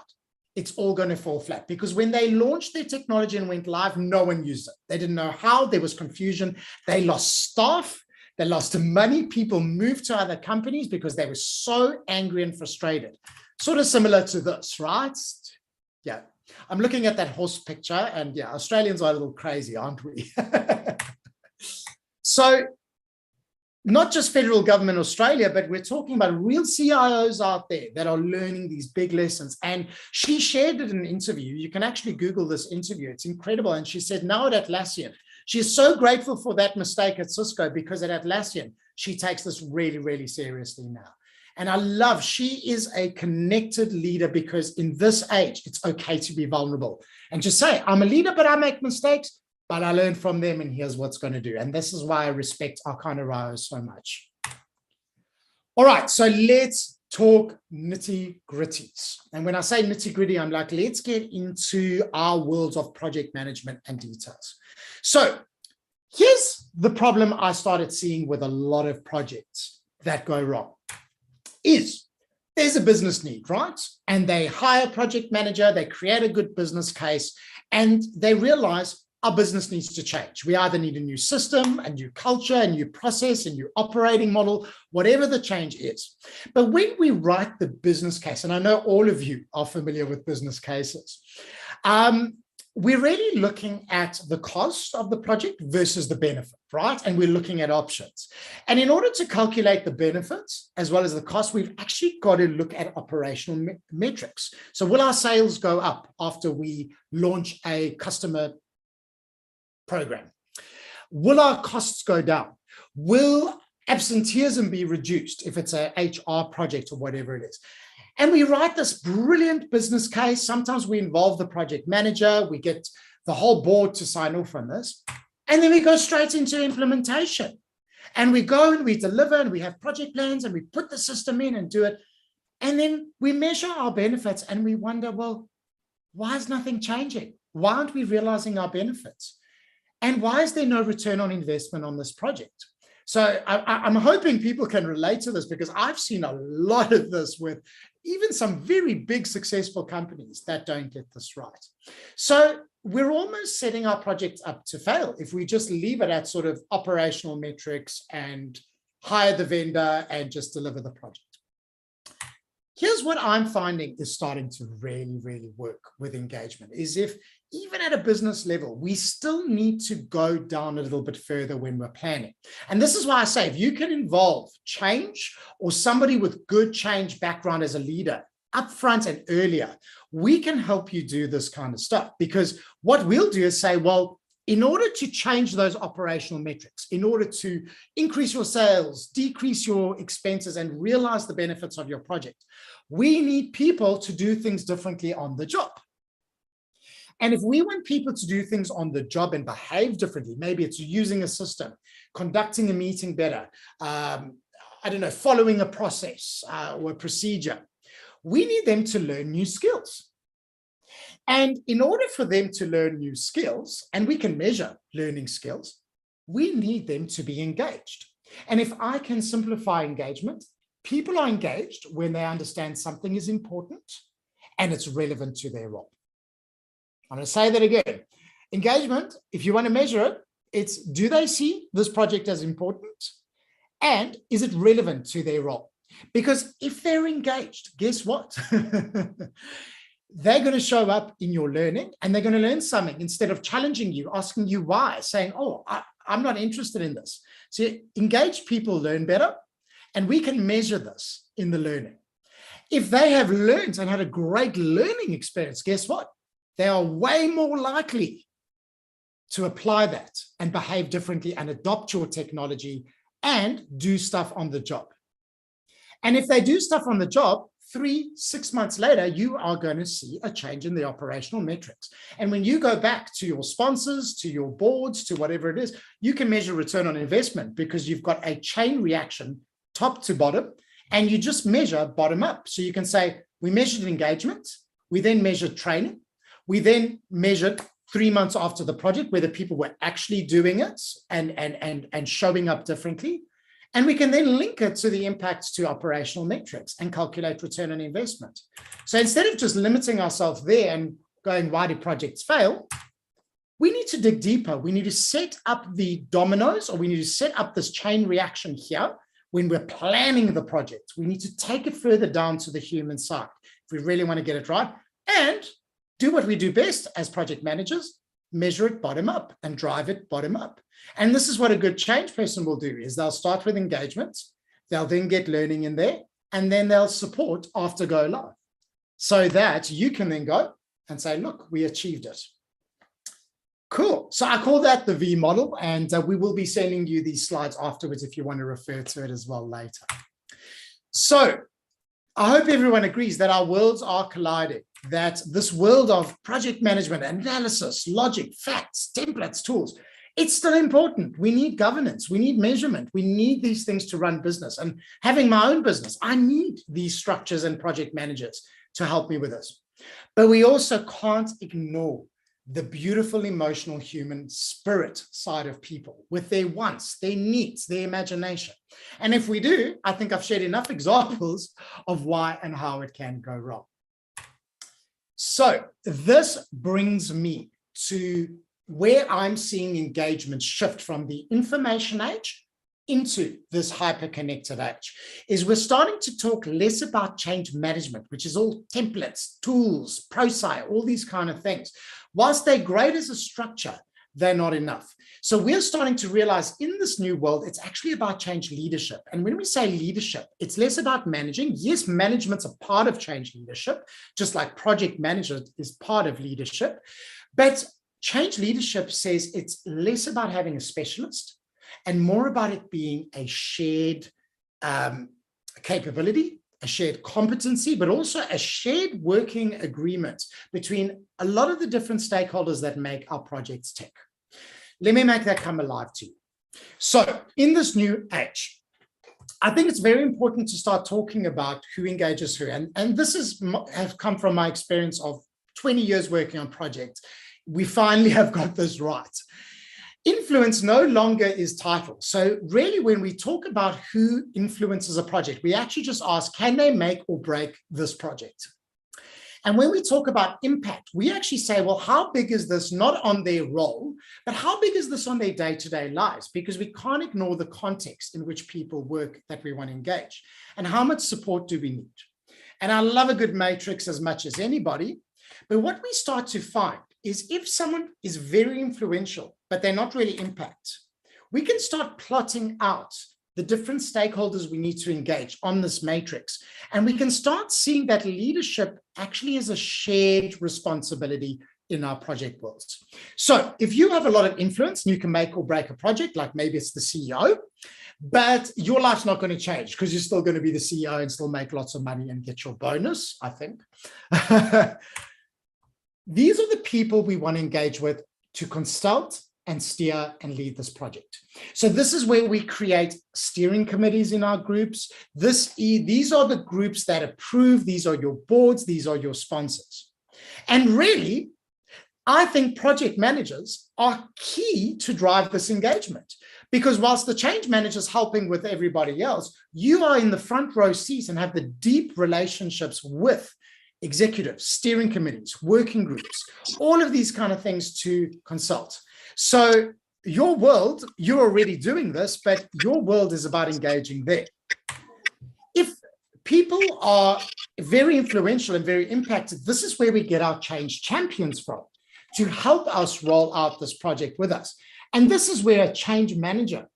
it's all going to fall flat. Because when they launched their technology and went live, no one used it. They didn't know how. There was confusion. They lost staff. They lost money. People moved to other companies because they were so angry and frustrated. Sort of similar to this, right? Yeah. I'm looking at that horse picture, and yeah, Australians are a little crazy, aren't we? So not just federal government Australia, but we're talking about real CIOs out there that are learning these big lessons. And she shared it in an interview. You can actually Google this interview. It's incredible. And she said, now at Atlassian, she is so grateful for that mistake at Cisco, because at Atlassian, she takes this really, really seriously now. And I love, she is a connected leader, because in this age, it's okay to be vulnerable and just say, I'm a leader, but I make mistakes, but I learn from them, and here's what's going to do. And this is why I respect Akana Rao so much. All right, so let's talk nitty gritties. And when I say nitty gritty, I'm like, let's get into our worlds of project management and details. So here's the problem I started seeing with a lot of projects that go wrong. Is there's a business need, right? And they hire a project manager, they create a good business case, and they realize our business needs to change. We either need a new system, a new culture, a new process, a new operating model, whatever the change is. But when we write the business case, and I know all of you are familiar with business cases, we're really looking at the cost of the project versus the benefit, right? And we're looking at options. And in order to calculate the benefits as well as the cost, we've actually got to look at operational metrics. So will our sales go up after we launch a customer program? Will our costs go down? Will absenteeism be reduced if it's an HR project or whatever it is? And we write this brilliant business case. Sometimes we involve the project manager. We get the whole board to sign off on this. And then we go straight into implementation. And we go and we deliver, and we have project plans, and we put the system in and do it. And then we measure our benefits, and we wonder, well, why is nothing changing? Why aren't we realizing our benefits? And why is there no return on investment on this project? So I'm hoping people can relate to this, because I've seen a lot of this with even some very big successful companies that don't get this right. So we're almost setting our project up to fail if we just leave it at sort of operational metrics and hire the vendor and just deliver the project. Here's what I'm finding is starting to really, really work with engagement, is if even at a business level, we still need to go down a little bit further when we're planning. And this is why I say, if you can involve change or somebody with good change background as a leader upfront and earlier, we can help you do this kind of stuff. Because what we'll do is say, well, in order to change those operational metrics, in order to increase your sales, decrease your expenses, and realize the benefits of your project, we need people to do things differently on the job. And if we want people to do things on the job and behave differently, maybe it's using a system, conducting a meeting better, I don't know, following a process or a procedure, we need them to learn new skills. And in order for them to learn new skills, and we can measure learning skills, we need them to be engaged. And if I can simplify engagement, people are engaged when they understand something is important and it's relevant to their role. I'm going to say that again. Engagement, if you want to measure it, it's, do they see this project as important? And is it relevant to their role? Because if they're engaged, guess what? They're going to show up in your learning, and they're going to learn something instead of challenging you, asking you why, saying, oh, I'm not interested in this. So engaged people learn better, and we can measure this in the learning. If they have learned and had a great learning experience, guess what? They are way more likely to apply that and behave differently and adopt your technology and do stuff on the job. And if they do stuff on the job, 3-6 months later, you are going to see a change in the operational metrics. And when you go back to your sponsors, to your boards, to whatever it is, you can measure return on investment because you've got a chain reaction top to bottom, and you just measure bottom up. So you can say, we measured engagement, we then measured training, we then measured 3 months after the project whether people were actually doing it and showing up differently. And we can then link it to the impacts to operational metrics and calculate return on investment. So instead of just limiting ourselves there and going, why do projects fail? we need to dig deeper. We need to set up the dominoes, or we need to set up this chain reaction here when we're planning the project. We need to take it further down to the human side if we really want to get it right, and do what we do best as project managers, measure it bottom up and drive it bottom up. And this is what a good change person will do, is they'll start with engagements, they'll then get learning in there, and then they'll support after go live, so that you can then go and say, look, we achieved it. Cool. So I call that the V model, and we will be sending you these slides afterwards if you want to refer to it as well later. So I hope everyone agrees that our worlds are colliding, that this world of project management, analysis, logic, facts, templates, tools, it's still important. We need governance. We need measurement. We need these things to run business. And having my own business, I need these structures and project managers to help me with this. But we also can't ignore the beautiful emotional human spirit side of people, with their wants, their needs, their imagination. And if we do, I think I've shared enough examples of why and how it can go wrong. So this brings me to where I'm seeing engagement shift from the information age into this hyper-connected age, is we're starting to talk less about change management, which is all templates, tools, process, all these kind of things. Whilst they're great as a structure, they're not enough. So we're starting to realize in this new world, it's actually about change leadership. And when we say leadership, it's less about managing. Yes, management's a part of change leadership, just like project management is part of leadership. But change leadership says it's less about having a specialist and more about it being a shared capability, a shared competency, but also a shared working agreement between a lot of the different stakeholders that make our projects tick. Let me make that come alive to you. So in this new age, I think it's very important to start talking about who engages who. And this has come from my experience of 20 years working on projects. We finally have got this right. Influence no longer is title. So really, when we talk about who influences a project, we actually just ask, can they make or break this project? And when we talk about impact, we actually say, well, how big is this, not on their role, but how big is this on their day-to-day lives? Because we can't ignore the context in which people work that we want to engage. And how much support do we need? And I love a good matrix as much as anybody. But what we start to find is if someone is very influential, but they're not really impact, we can start plotting out the different stakeholders we need to engage on this matrix. And we can start seeing that leadership actually is a shared responsibility in our project worlds. So if you have a lot of influence and you can make or break a project, like maybe it's the CEO, but your life's not going to change because you're still going to be the CEO and still make lots of money and get your bonus, I think. These are the people we want to engage with to consult and steer and lead this project. So this is where we create steering committees in our groups. These are the groups that approve. These are your boards. These are your sponsors. And really, I think project managers are key to drive this engagement, because whilst the change manager is helping with everybody else, you are in the front row seats and have the deep relationships with executives, steering committees, working groups, all of these kind of things to consult. So your world, you're already doing this, but your world is about engaging there. If people are very influential and very impacted, this is where we get our change champions from to help us roll out this project with us. And this is where a change manager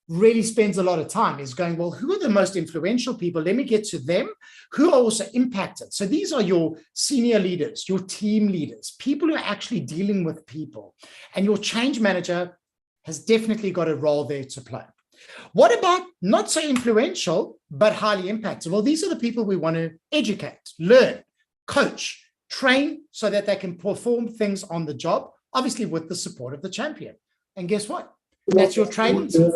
really spends a lot of time, is going, well, who are the most influential people? Let me get to them who are also impacted. So these are your senior leaders, your team leaders, people who are actually dealing with people. And your change manager has definitely got a role there to play. What about not so influential, but highly impacted? Well, these are the people we want to educate, learn, coach, train so that they can perform things on the job, obviously with the support of the champion. And guess what? That's your training team.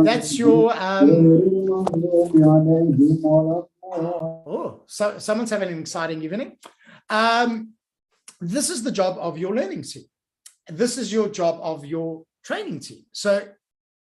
That's your, so someone's having an exciting evening. This is the job of your learning team. This is your job of your training team. So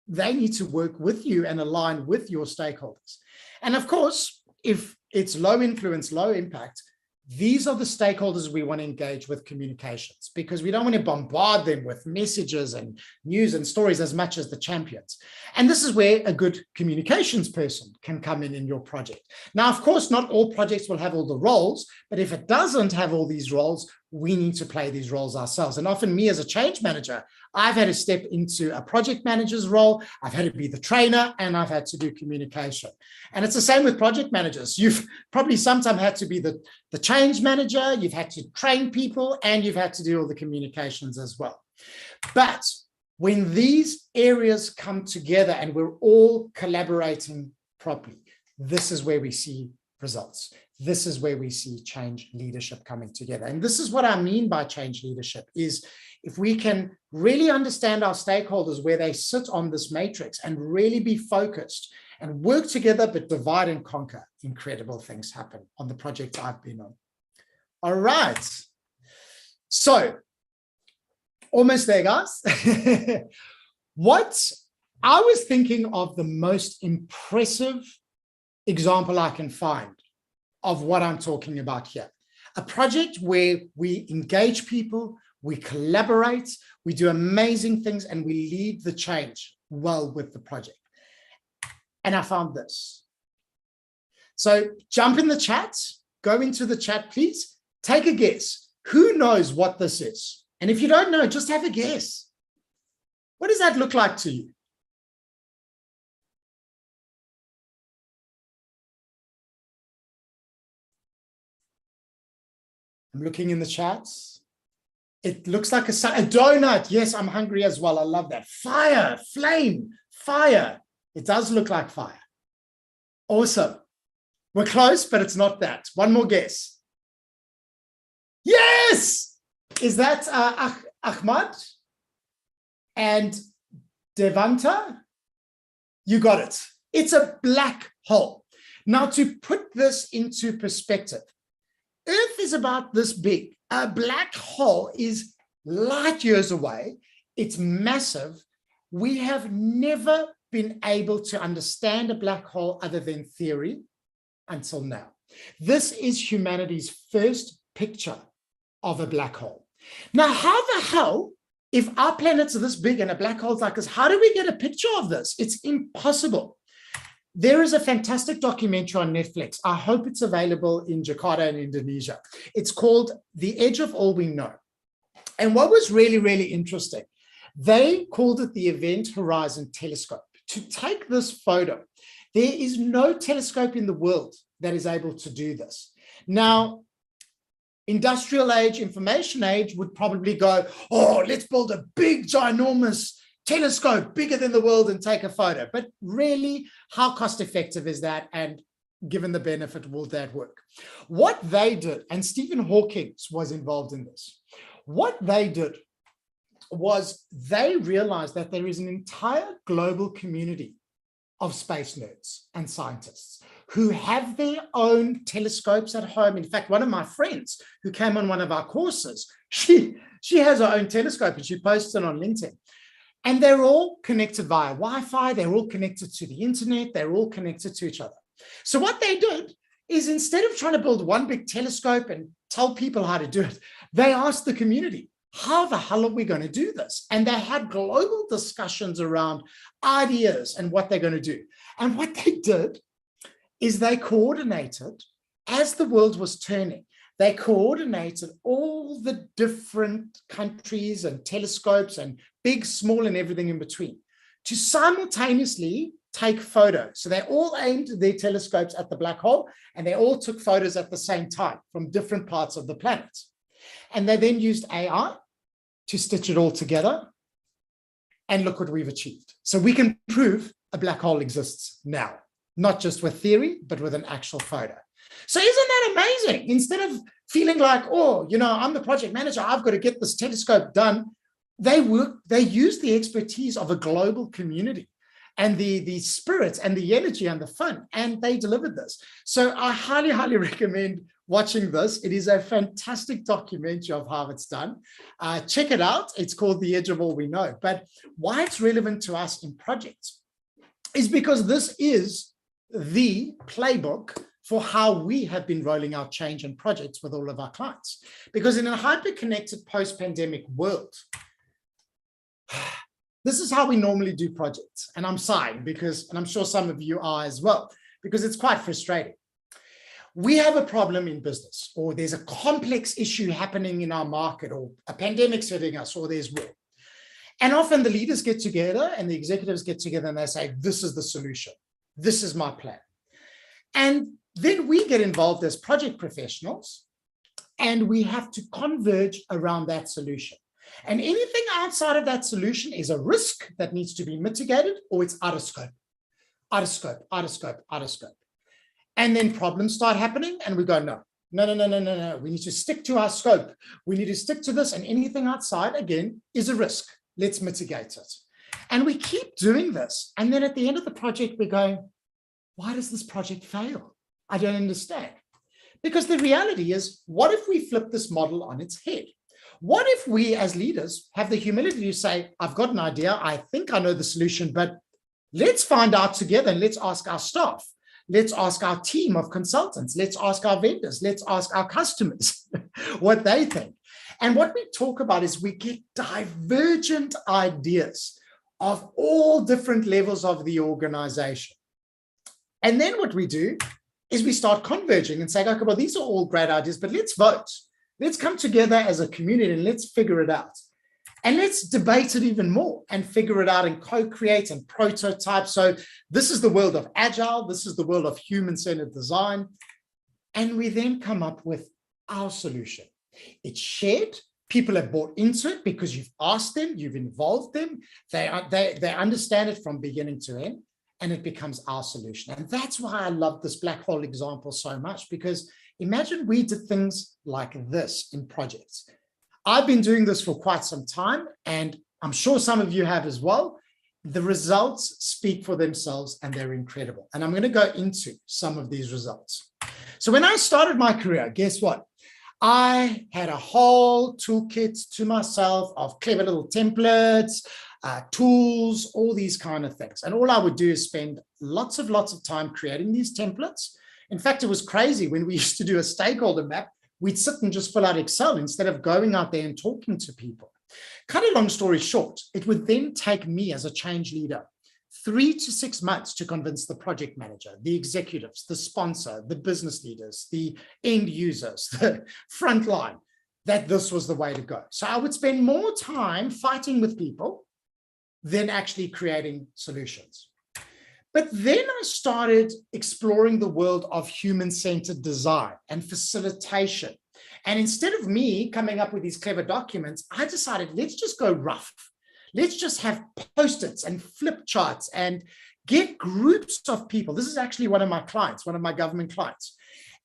they need to work with you and align with your stakeholders. And of course, if it's low influence, low impact, these are the stakeholders we want to engage with communications, because we don't want to bombard them with messages and news and stories as much as the champions. And this is where a good communications person can come in your project. Now, of course, not all projects will have all the roles, but if it doesn't have all these roles, we need to play these roles ourselves. And often me as a change manager, I've had to step into a project manager's role. I've had to be the trainer, and I've had to do communication. And it's the same with project managers. You've probably sometimes had to be the change manager, you've had to train people, and you've had to do all the communications as well. But when these areas come together and we're all collaborating properly, this is where we see results. This is where we see change leadership coming together. And this is what I mean by change leadership, is if we can really understand our stakeholders, where they sit on this matrix, and really be focused and work together, but divide and conquer, incredible things happen on the project I've been on. All right. So almost there, guys. What I was thinking of, the most impressive example I can find of what I'm talking about here. A project where we engage people, we collaborate, we do amazing things, and we lead the change well with the project. And I found this. So jump in the chat, go into the chat, please. Take a guess. Who knows what this is? And if you don't know, just have a guess. What does that look like to you? I'm looking in the chats. It looks like a donut. Yes, I'm hungry as well. I love that. Fire, flame, fire. It does look like fire. Awesome. We're close, but it's not that. One more guess. Yes! Is that Ahmad and Devanta? You got it. It's a black hole. Now, to put this into perspective, Earth is about this big. A black hole is light years away. It's massive. We have never been able to understand a black hole other than theory until now. This is humanity's first picture of a black hole. Now, how the hell, if our planets are this big and a black hole's like this, how do we get a picture of this? It's impossible. There is a fantastic documentary on Netflix. I hope it's available in Jakarta in Indonesia. It's called The Edge of All We Know. And what was really, really interesting, they called it the Event Horizon Telescope. To take this photo, there is no telescope in the world that is able to do this. Now, industrial age, information age would probably go, oh, let's build a big, ginormous telescope bigger than the world and take a photo. But really, how cost effective is that? And given the benefit, will that work? What they did, and Stephen Hawking was involved in this, what they did was they realized that there is an entire global community of space nerds and scientists who have their own telescopes at home. In fact, one of my friends who came on one of our courses, she has her own telescope and she posts it on LinkedIn. And they're all connected via Wi-Fi. They're all connected to the internet. They're all connected to each other. So what they did is, instead of trying to build one big telescope and tell people how to do it, they asked the community, how the hell are we going to do this? And they had global discussions around ideas and what they're going to do. And what they did is they coordinated, as the world was turning, they coordinated all the different countries and telescopes and big, small, and everything in between to simultaneously take photos. So they all aimed their telescopes at the black hole, and they all took photos at the same time from different parts of the planet. And they then used AI to stitch it all together. And look what we've achieved. So we can prove a black hole exists now, not just with theory, but with an actual photo. So isn't that amazing? Instead of feeling like, oh, you know, I'm the project manager, I've got to get this telescope done, they use the expertise of a global community and the spirit and the energy and the fun, and they delivered this. So I highly, highly recommend watching this. It is a fantastic documentary of how it's done. Check it out. It's called The Edge of All We Know. But why it's relevant to us in projects is because this is the playbook for how we have been rolling out change and projects with all of our clients. Because in a hyper-connected post-pandemic world, this is how we normally do projects. And I'm sighing because, and I'm sure some of you are as well, because it's quite frustrating. We have a problem in business, or there's a complex issue happening in our market, or a pandemic's hitting us, or there's war. And often the leaders get together and the executives get together and they say, this is the solution. This is my plan. And then we get involved as project professionals and we have to converge around that solution. And anything outside of that solution is a risk that needs to be mitigated, or it's out of scope, out of scope, out of scope, out of scope. And then problems start happening and we go, no. We need to stick to our scope. We need to stick to this, and anything outside, again, is a risk. Let's mitigate it. And we keep doing this. And then at the end of the project, we're going, why does this project fail? I don't understand. Because the reality is, what if we flip this model on its head? What if we as leaders have the humility to say, I've got an idea, I think I know the solution, but let's find out together and let's ask our staff. Let's ask our team of consultants. Let's ask our vendors. Let's ask our customers what they think. And what we talk about is we get divergent ideas of all different levels of the organization. And then what we do is we start converging and say, okay, well, these are all great ideas, but let's vote. Let's come together as a community and let's figure it out. And let's debate it even more and figure it out and co-create and prototype. So this is the world of agile. This is the world of human-centered design. And we then come up with our solution. It's shared. People have bought into it because you've asked them, you've involved them. They understand it from beginning to end, and it becomes our solution. And that's why I love this black hole example so much, because imagine we did things like this in projects. I've been doing this for quite some time, and I'm sure some of you have as well. The results speak for themselves and they're incredible. And I'm going to go into some of these results. So when I started my career, guess what? I had a whole toolkit to myself of clever little templates, tools, all these kind of things. And all I would do is spend lots of time creating these templates. In fact, it was crazy when we used to do a stakeholder map. We'd sit and just fill out Excel instead of going out there and talking to people. Cut a long story short, it would then take me as a change leader 3 to 6 months to convince the project manager, the executives, the sponsor, the business leaders, the end users, the front line, that this was the way to go. So I would spend more time fighting with people than actually creating solutions. But then I started exploring the world of human-centered design and facilitation. And instead of me coming up with these clever documents, I decided, let's just go rough. Let's just have Post-its and flip charts and get groups of people. This is actually one of my clients, one of my government clients.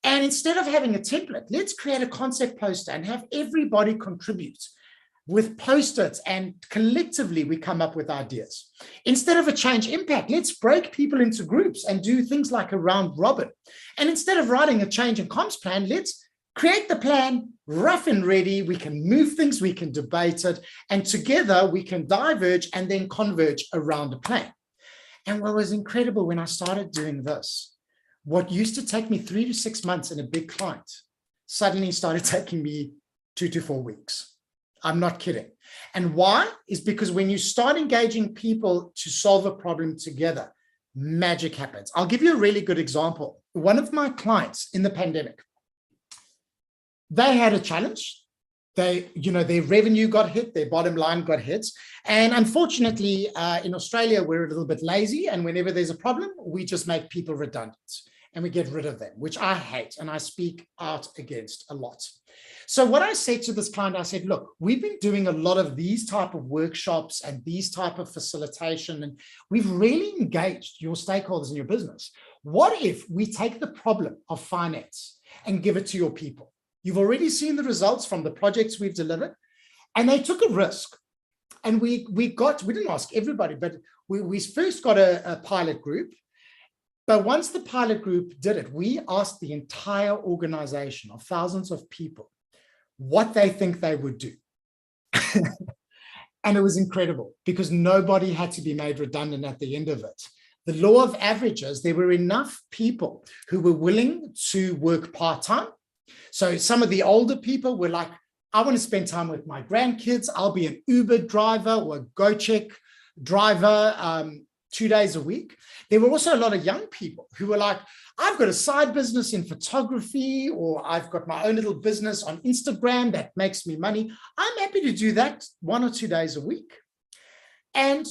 And instead of having a template, let's create a concept poster and have everybody contribute with Post-its, and collectively we come up with ideas. Instead of a change impact, let's break people into groups and do things like a round robin. And instead of writing a change and comms plan, let's create the plan, rough and ready. We can move things, we can debate it, and together we can diverge and then converge around a plan. And what was incredible when I started doing this, what used to take me 3 to 6 months in a big client suddenly started taking me 2 to 4 weeks. I'm not kidding. And why? Is because when you start engaging people to solve a problem together, magic happens. I'll give you a really good example. One of my clients in the pandemic, they had a challenge. Their revenue got hit, their bottom line got hit. And unfortunately, in Australia, we're a little bit lazy. And whenever there's a problem, we just make people redundant and we get rid of them, which I hate and I speak out against a lot. So what I said to this client, I said, look, we've been doing a lot of these type of workshops and these type of facilitation, and we've really engaged your stakeholders in your business. What if we take the problem of finance and give it to your people? You've already seen the results from the projects we've delivered, and they took a risk. And we didn't ask everybody, but we first got a pilot group. But once the pilot group did it, we asked the entire organization of thousands of people what they think they would do. And it was incredible because nobody had to be made redundant at the end of it. the law of averages, there were enough people who were willing to work part-time. So some of the older people were like, I want to spend time with my grandkids. I'll be an Uber driver or a GoCheck driver 2 days a week. There were also a lot of young people who were like, I've got a side business in photography, or I've got my own little business on Instagram that makes me money. I'm happy to do that 1 or 2 days a week. And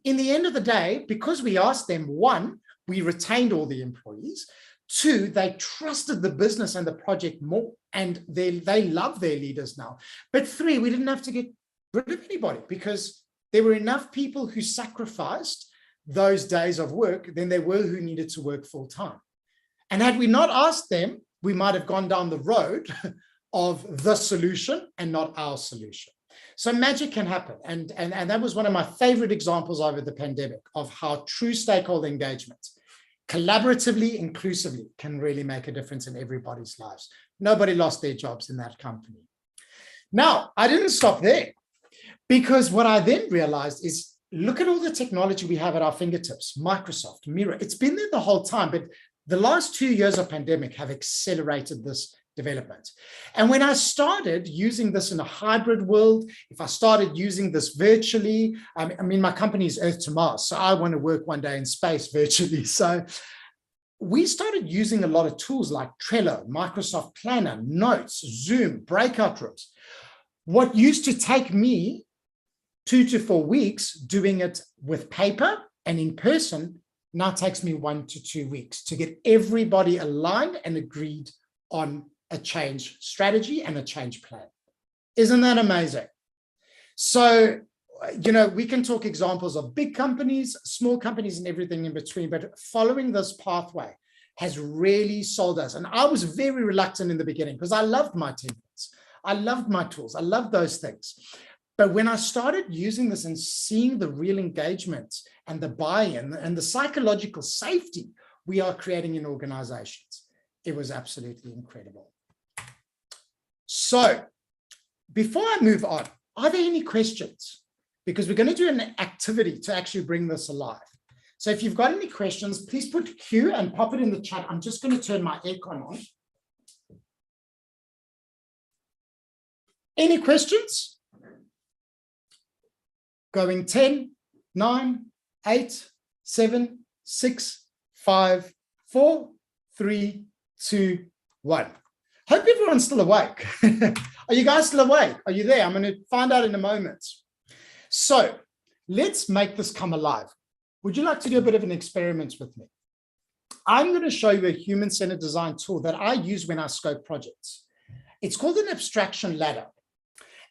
in the end of the day, because we asked them, 1, we retained all the employees. 2, they trusted the business and the project more, and they love their leaders now. But 3, we didn't have to get rid of anybody because there were enough people who sacrificed those days of work than there were who needed to work full time. And had we not asked them, we might have gone down the road of the solution and not our solution. So magic can happen. And that was one of my favorite examples over the pandemic of how true stakeholder engagement, collaboratively, inclusively, can really make a difference in everybody's lives. Nobody lost their jobs in that company. Now, I didn't stop there, because what I then realized is, look at all the technology we have at our fingertips, Microsoft, Miro. It's been there the whole time, but the last 2 years of pandemic have accelerated this development. And when I started using this in a hybrid world, if I started using this virtually, I mean, my company is Earth to Mars, so I want to work one day in space virtually. So we started using a lot of tools like Trello, Microsoft Planner, Notes, Zoom, breakout rooms. What used to take me 2 to 4 weeks doing it with paper and in person now takes me 1 to 2 weeks to get everybody aligned and agreed on a change strategy and a change plan. Isn't that amazing? So, you know, we can talk examples of big companies, small companies, and everything in between, but following this pathway has really sold us. And I was very reluctant in the beginning because I loved my templates. I loved my tools. I loved those things. But when I started using this and seeing the real engagement and the buy-in and the psychological safety we are creating in organizations, it was absolutely incredible. So before I move on, are there any questions? Because we're going to do an activity to actually bring this alive. So if you've got any questions, please put Q and pop it in the chat. I'm just going to turn my aircon on. Any questions? Going 10, 9, 8, 7, 6, 5, 4, 3, 2, 1. Hope everyone's still awake. Are you guys still awake? Are you there? I'm going to find out in a moment. So let's make this come alive. Would you like to do a bit of an experiment with me? I'm going to show you a human-centered design tool that I use when I scope projects. It's called an abstraction ladder.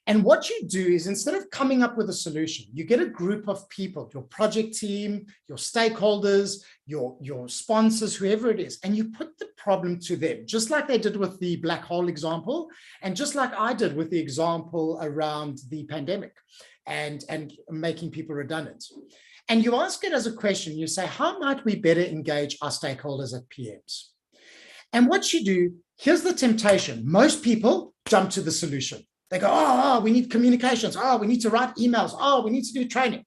And what you do is, instead of coming up with a solution, you get a group of people, your project team, your stakeholders, your sponsors, whoever it is, and you put the problem to them, just like they did with the black hole example, and just like I did with the example around the pandemic and making people redundant. And you ask it as a question, you say, how might we better engage our stakeholders at PMs? And what you do, here's the temptation. Most people jump to the solution. They go, oh, we need communications. Oh, we need to write emails. Oh, we need to do training.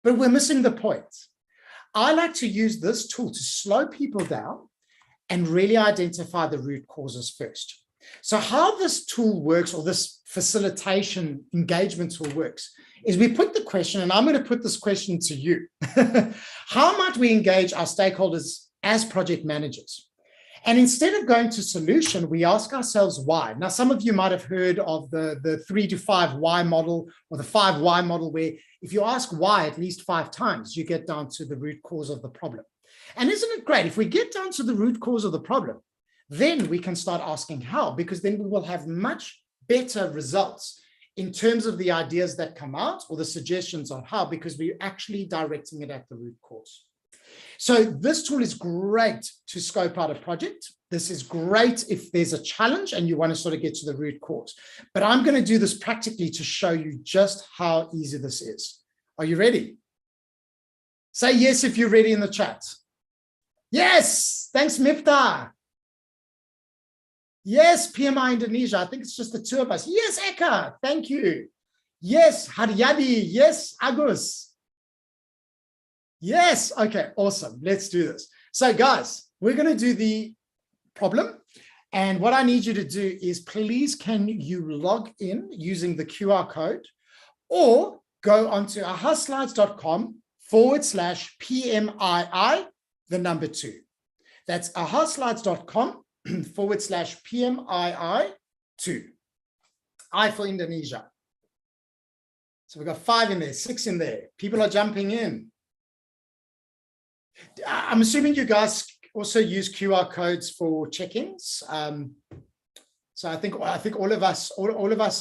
But we're missing the point. I like to use this tool to slow people down and really identify the root causes first. So how this tool works, or this facilitation engagement tool works, is we put the question, and I'm going to put this question to you. How might we engage our stakeholders as project managers? And instead of going to solution, we ask ourselves why. Now, some of you might have heard of the 3 to 5 why model, or the 5 why model, where if you ask why at least 5 times, you get down to the root cause of the problem. And isn't it great? If we get down to the root cause of the problem, then we can start asking how, because then we will have much better results in terms of the ideas that come out or the suggestions on how, because we're actually directing it at the root cause. So this tool is great to scope out a project. This is great if there's a challenge and you want to sort of get to the root cause. But I'm going to do this practically to show you just how easy this is. Are you ready? Say yes if you're ready in the chat. Yes, thanks Mifta. Yes, PMI Indonesia. I think it's just the 2 of us. Yes, Eka, thank you. Yes, Haryadi. Yes, Agus. Yes. Okay, awesome. Let's do this. So guys, we're going to do the problem. And what I need you to do is please, can you log in using the QR code or go onto ahaslides.com/PMII, the number 2. That's ahaslides.com/PMII2. I for Indonesia. So we've got 5 in there, 6 in there. People are jumping in. I'm assuming you guys also use QR codes for check-ins. So I think all of us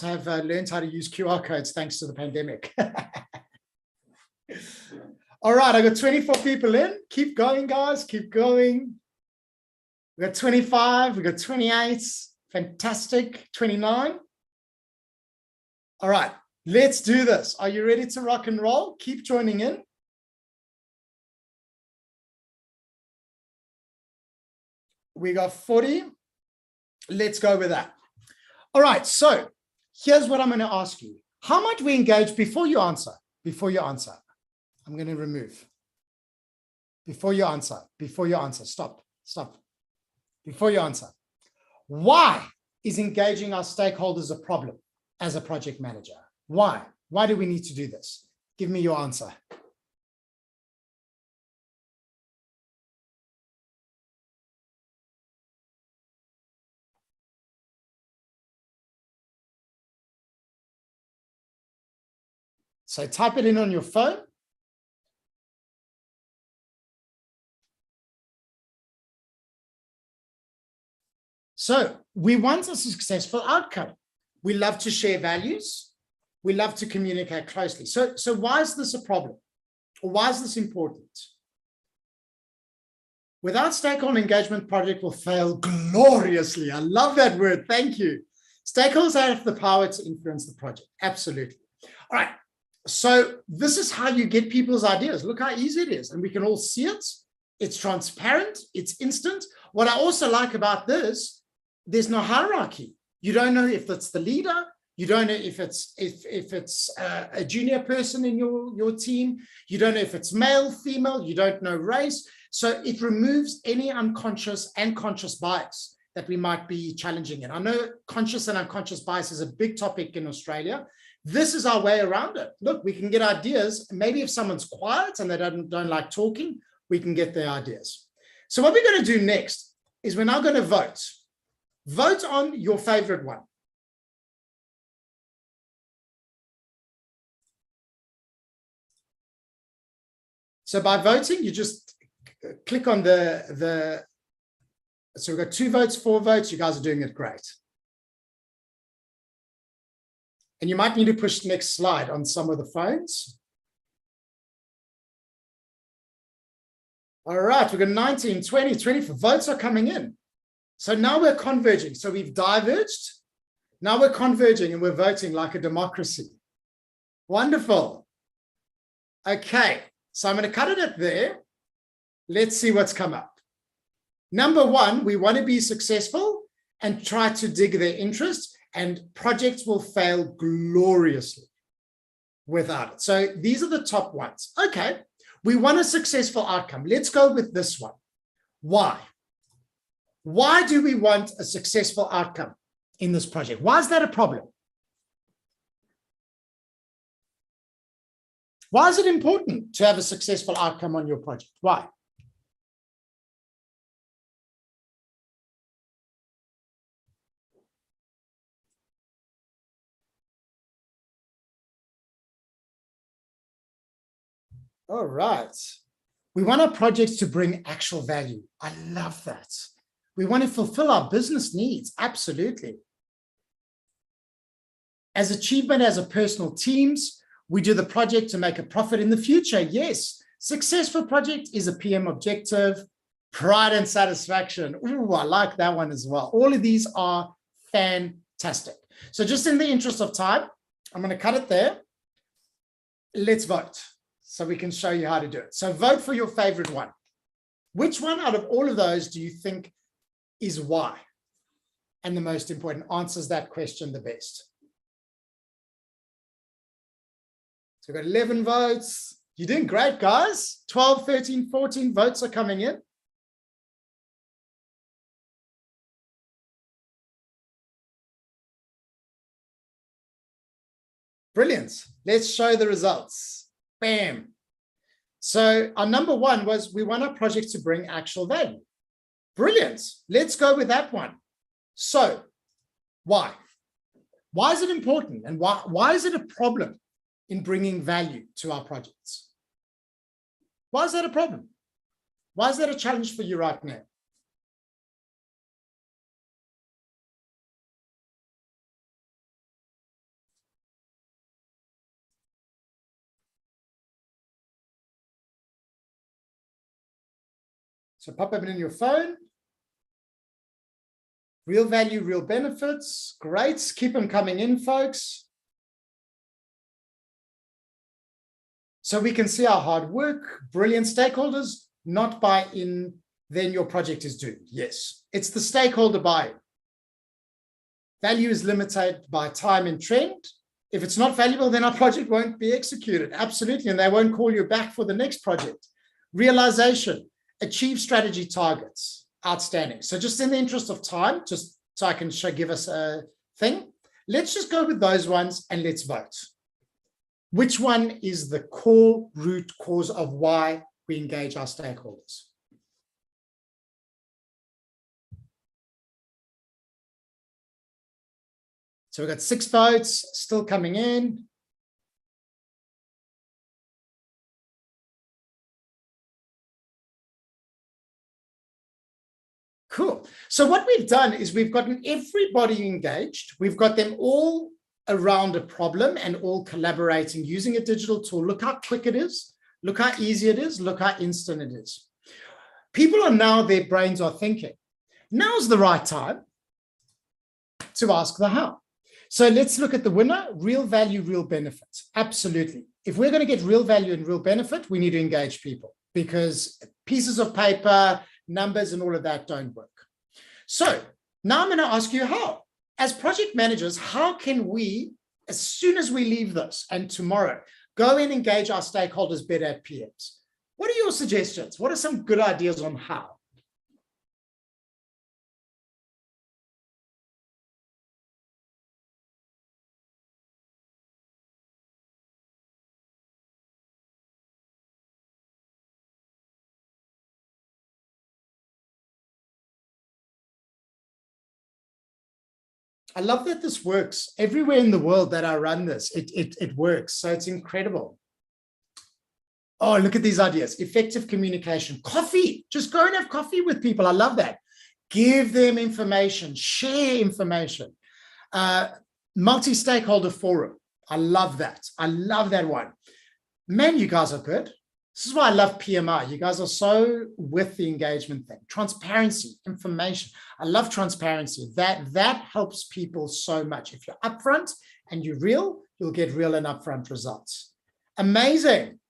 have learned how to use QR codes thanks to the pandemic. All right, I got 24 people in. Keep going, guys. Keep going. We got 25. We got 28. Fantastic. 29. All right, let's do this. Are you ready to rock and roll? Keep joining in. We got 40. Let's go with that. All right, so here's what I'm going to ask you. How might we engage before you answer? Before you answer. I'm going to remove. Before you answer. Before you answer. Stop. Stop. Before you answer. Why is engaging our stakeholders a problem as a project manager? Why? Why do we need to do this? Give me your answer. So type it in on your phone. So we want a successful outcome. We love to share values. We love to communicate closely. So why is this a problem? Or why is this important? Without stakeholder engagement, project will fail gloriously. I love that word. Thank you. Stakeholders have the power to influence the project. Absolutely. All right. So this is how you get people's ideas. Look how easy it is. And we can all see it. It's transparent. It's instant. What I also like about this, there's no hierarchy. You don't know if it's the leader. You don't know if it's a junior person in your team. You don't know if it's male, female. You don't know race. So it removes any unconscious and conscious bias that we might be challenging in. I know conscious and unconscious bias is a big topic in Australia. This is our way around it. Look, we can get ideas. Maybe if someone's quiet and they don't like talking, we can get their ideas. So what we're going to do next is we're now going to vote. Vote on your favorite one. So by voting, you just click on so we've got 2 votes, 4 votes. You guys are doing it great. And you might need to push the next slide on some of the phones. All right, we've got 19, 20, 24 votes are coming in. So now we're converging. So we've diverged. Now we're converging and we're voting like a democracy. Wonderful. Okay, so I'm going to cut it at there. Let's see what's come up. Number 1, we want to be successful and try to dig their interest, and projects will fail gloriously without it. So these are the top ones. Okay, we want a successful outcome. Let's go with this one. Why? Why do we want a successful outcome in this project? Why is that a problem? Why is it important to have a successful outcome on your project? Why? All right. We want our projects to bring actual value. I love that. We want to fulfill our business needs. Absolutely. As achievement as a personal teams, we do the project to make a profit in the future. Yes. Successful project is a PM objective. Pride and satisfaction. Ooh, I like that one as well. All of these are fantastic. So just in the interest of time, I'm going to cut it there. Let's vote so we can show you how to do it. So vote for your favorite one. Which one out of all of those do you think is why? And the most important, answers that question the best. So we've got 11 votes, You're doing great, guys. 12, 13, 14 votes are coming in. Brilliant. Let's show the results. Bam. So our number one was we want our project to bring actual value. Brilliant. Let's go with that one. So why? Why is it important? And why is it a problem in bringing value to our projects? Why is that a problem? Why is that a challenge for you right now? So pop up in your phone. Real value, real benefits. Great. Keep them coming in, folks. So we can see our hard work. Brilliant. Stakeholders not buy in, then your project is doomed. Yes, it's the stakeholder buy-in. Value is limited by time and trend. If it's not valuable, then our project won't be executed. Absolutely. And they won't call you back for the next project. Realization, achieve strategy targets. Outstanding. So just in the interest of time, just so I can give us a thing, let's just go with those ones and let's vote. Which one is the core root cause of why we engage our stakeholders? So we've got 6 votes still coming in. Cool. So what we've done is we've gotten everybody engaged. We've got them all around a problem and all collaborating using a digital tool. Look how quick it is. Look how easy it is. Look how instant it is. People are now, their brains are thinking. Now's the right time to ask the how. So let's look at the winner, real value, real benefit. Absolutely. If we're going to get real value and real benefit, we need to engage people because pieces of paper, numbers and all of that don't work. So now I'm going to ask you how. As project managers, how can we, as soon as we leave this and tomorrow, go and engage our stakeholders better at PMs? What are your suggestions? What are some good ideas on how? I love that this works everywhere in the world that I run this. It works. So it's incredible. Oh, look at these ideas. Effective communication. Coffee. Just go and have coffee with people. I love that. Give them information. Share information. Multi-stakeholder forum. I love that. I love that one. Man, you guys are good. This is why I love PMI. You guys are so with the engagement thing. Transparency, information. I love transparency. That helps people so much. If you're upfront and you're real, you'll get real and upfront results. Amazing.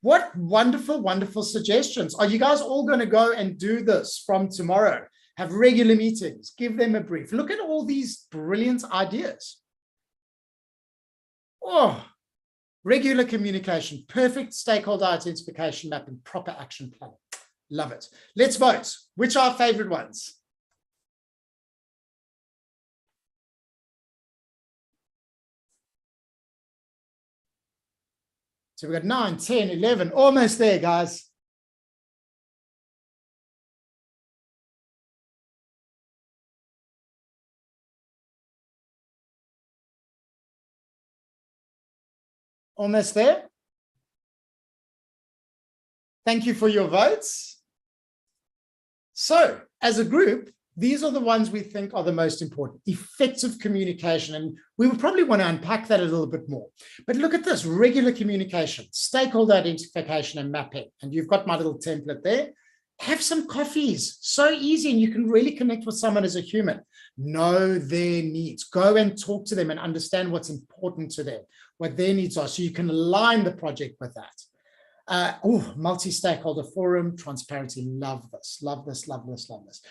What wonderful, wonderful suggestions. Are you guys all going to go and do this from tomorrow? Have regular meetings, give them a brief. Look at all these brilliant ideas. Oh, regular communication, perfect stakeholder identification mapping, proper action planning. Love it. Let's vote. Which are our favorite ones? So we've got 9, 10, 11, almost there, guys. Almost there. Thank you for your votes. So as a group, these are the ones we think are the most important. Effective communication. And we would probably want to unpack that a little bit more. But look at this, regular communication, stakeholder identification and mapping. And you've got my little template there. Have some coffees. So easy. And you can really connect with someone as a human. Know their needs. Go and talk to them and understand what's important to them, what their needs are, so you can align the project with that. Multi-stakeholder forum, transparency. Love this, love this, love this, love this.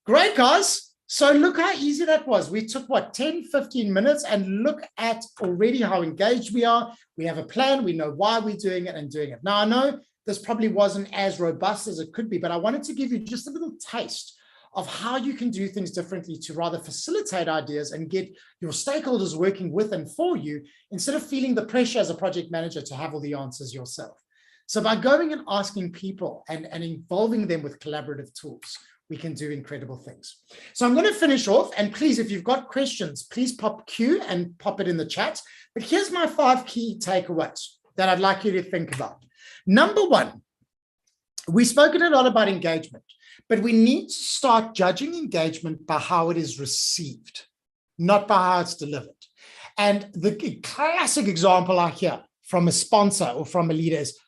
Great, guys. So look how easy that was. We took what, 10, 15 minutes, and look at already how engaged we are. We have a plan. We know why we're doing it and doing it. Now, I know this probably wasn't as robust as it could be, but I wanted to give you just a little taste of how you can do things differently to rather facilitate ideas and get your stakeholders working with and for you, instead of feeling the pressure as a project manager to have all the answers yourself. So by going and asking people and involving them with collaborative tools, we can do incredible things. So I'm going to finish off, and please, if you've got questions, please pop Q and pop it in the chat. But here's my 5 key takeaways that I'd like you to think about. Number 1, we've spoken a lot about engagement, but we need to start judging engagement by how it is received, not by how it's delivered. And the classic example I hear from a sponsor or from a leader is,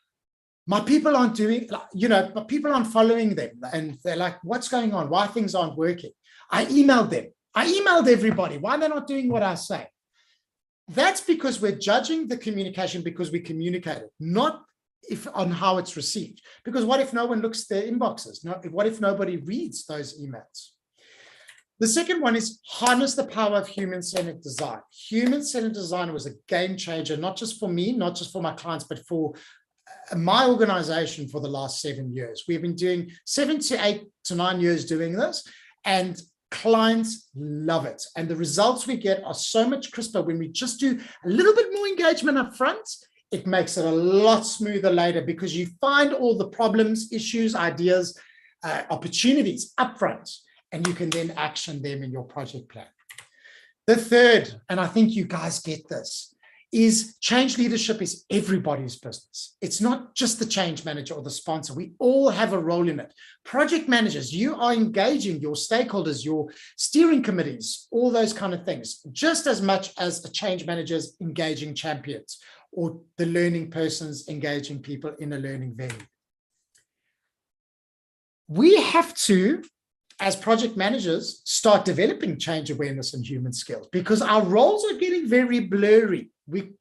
my people aren't doing, but people aren't following them. And they're like, what's going on? Why things aren't working? I emailed them. I emailed everybody. Why they're not doing what I say? That's because we're judging the communication because we communicated, not on how it's received. Because what if no one looks at their inboxes? What if nobody reads those emails? The second one is harness the power of human-centered design. Human-centered design was a game changer, not just for me, not just for my clients, but for my organization for the last 7 years. We've been doing 7 to 8 to 9 years doing this, and clients love it. And the results we get are so much crisper when we just do a little bit more engagement up front. It makes it a lot smoother later because you find all the problems, issues, ideas, opportunities up front, and you can then action them in your project plan. The third, and I think you guys get this, is change leadership is everybody's business. It's not just the change manager or the sponsor. We all have a role in it. Project managers, you are engaging your stakeholders, your steering committees, all those kind of things, just as much as a change manager's engaging champions or the learning person's engaging people in a learning venue. We have to, as project managers, start developing change awareness and human skills because our roles are getting very blurry. We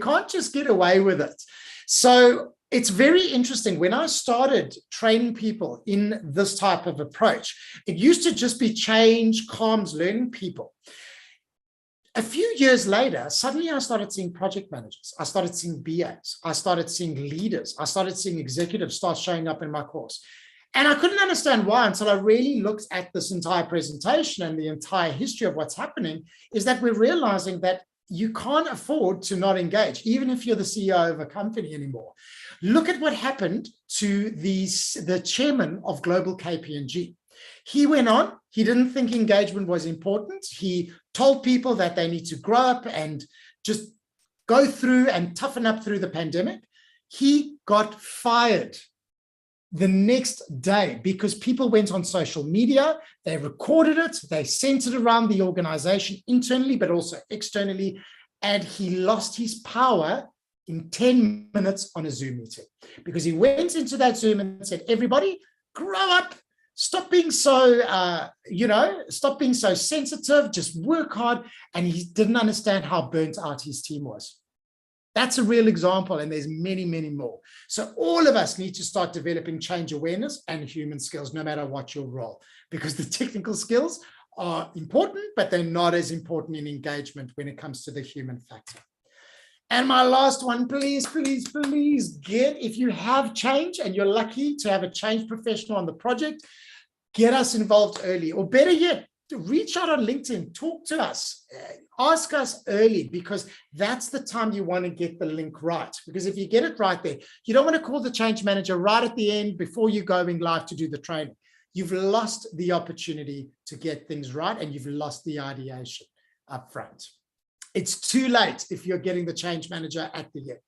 can't just get away with it. So it's very interesting. When I started training people in this type of approach, it used to just be change, comms, learning people. A few years later, suddenly I started seeing project managers. I started seeing BAs. I started seeing leaders. I started seeing executives start showing up in my course. And I couldn't understand why until I really looked at this entire presentation and the entire history of what's happening, is that we're realizing that you can't afford to not engage, even if you're the CEO of a company anymore. Look at what happened to the chairman of Global KPMG. He went on, he didn't think engagement was important. He told people that they need to grow up and just go through and toughen up through the pandemic. He got fired the next day because people went on social media, they recorded it, they sent it around the organization internally, but also externally, and he lost his power in 10 minutes on a Zoom meeting because he went into that Zoom and said, everybody, grow up, stop being so, stop being so sensitive, just work hard. And he didn't understand how burnt out his team was. That's a real example, and there's many, many more. So all of us need to start developing change awareness and human skills, no matter what your role, because the technical skills are important, but they're not as important in engagement when it comes to the human factor. And my last one, please, please, please if you have change and you're lucky to have a change professional on the project, get us involved early, or better yet, reach out on LinkedIn, talk to us, ask us early, because that's the time you want to get the link right. Because if you get it right there, you don't want to call the change manager right at the end before you're going live to do the training. You've lost the opportunity to get things right, and you've lost the ideation up front. It's too late if you're getting the change manager at the end.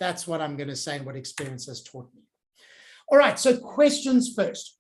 That's what I'm going to say and what experience has taught me. All right, so questions first.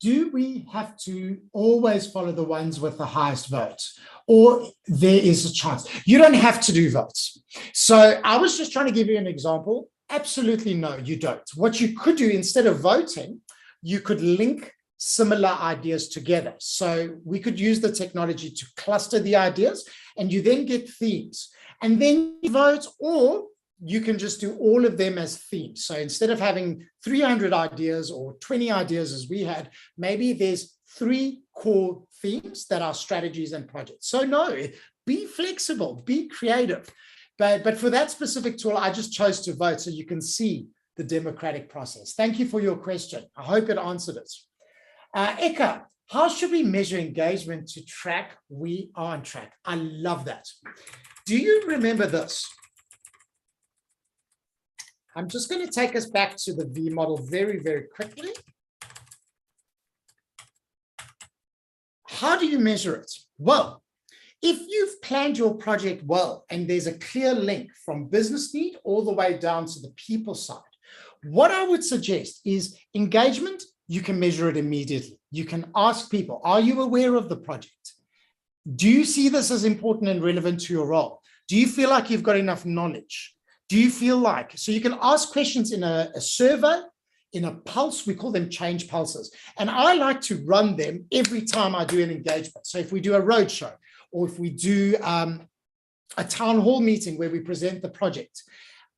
Do we have to always follow the ones with the highest votes, or there is a chance? You don't have to do votes. So I was just trying to give you an example. Absolutely no, you don't. What you could do, instead of voting, you could link similar ideas together. So we could use the technology to cluster the ideas, and you then get themes, and then you vote, or you can just do all of them as themes. So instead of having 300 ideas or 20 ideas as we had, maybe there's 3 core themes that are strategies and projects. So no, be flexible, be creative. But for that specific tool, I just chose to vote so you can see the democratic process. Thank you for your question. I hope it answered it. Eka, how should we measure engagement to track we are on track? I love that. Do you remember this? I'm just going to take us back to the V model very, very quickly. How do you measure it? Well, if you've planned your project well, and there's a clear link from business need all the way down to the people side, what I would suggest is engagement. You can measure it immediately. You can ask people, are you aware of the project? Do you see this as important and relevant to your role? Do you feel like you've got enough knowledge? Do you feel like, so you can ask questions in a survey, in a pulse, we call them change pulses. And I like to run them every time I do an engagement. So if we do a roadshow, or if we do a town hall meeting where we present the project,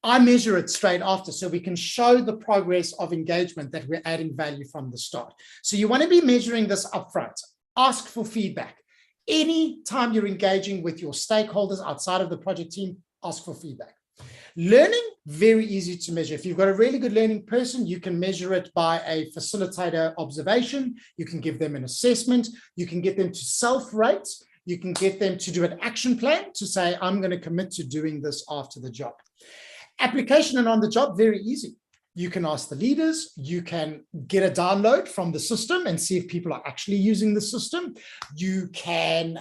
I measure it straight after so we can show the progress of engagement that we're adding value from the start. So you want to be measuring this upfront. Ask for feedback. Anytime you're engaging with your stakeholders outside of the project team, ask for feedback. Learning, very easy to measure. If you've got a really good learning person, you can measure it by a facilitator observation. You can give them an assessment. You can get them to self-rate. You can get them to do an action plan to say, I'm going to commit to doing this after the job. Application and on the job, very easy. You can ask the leaders. You can get a download from the system and see if people are actually using the system. You can,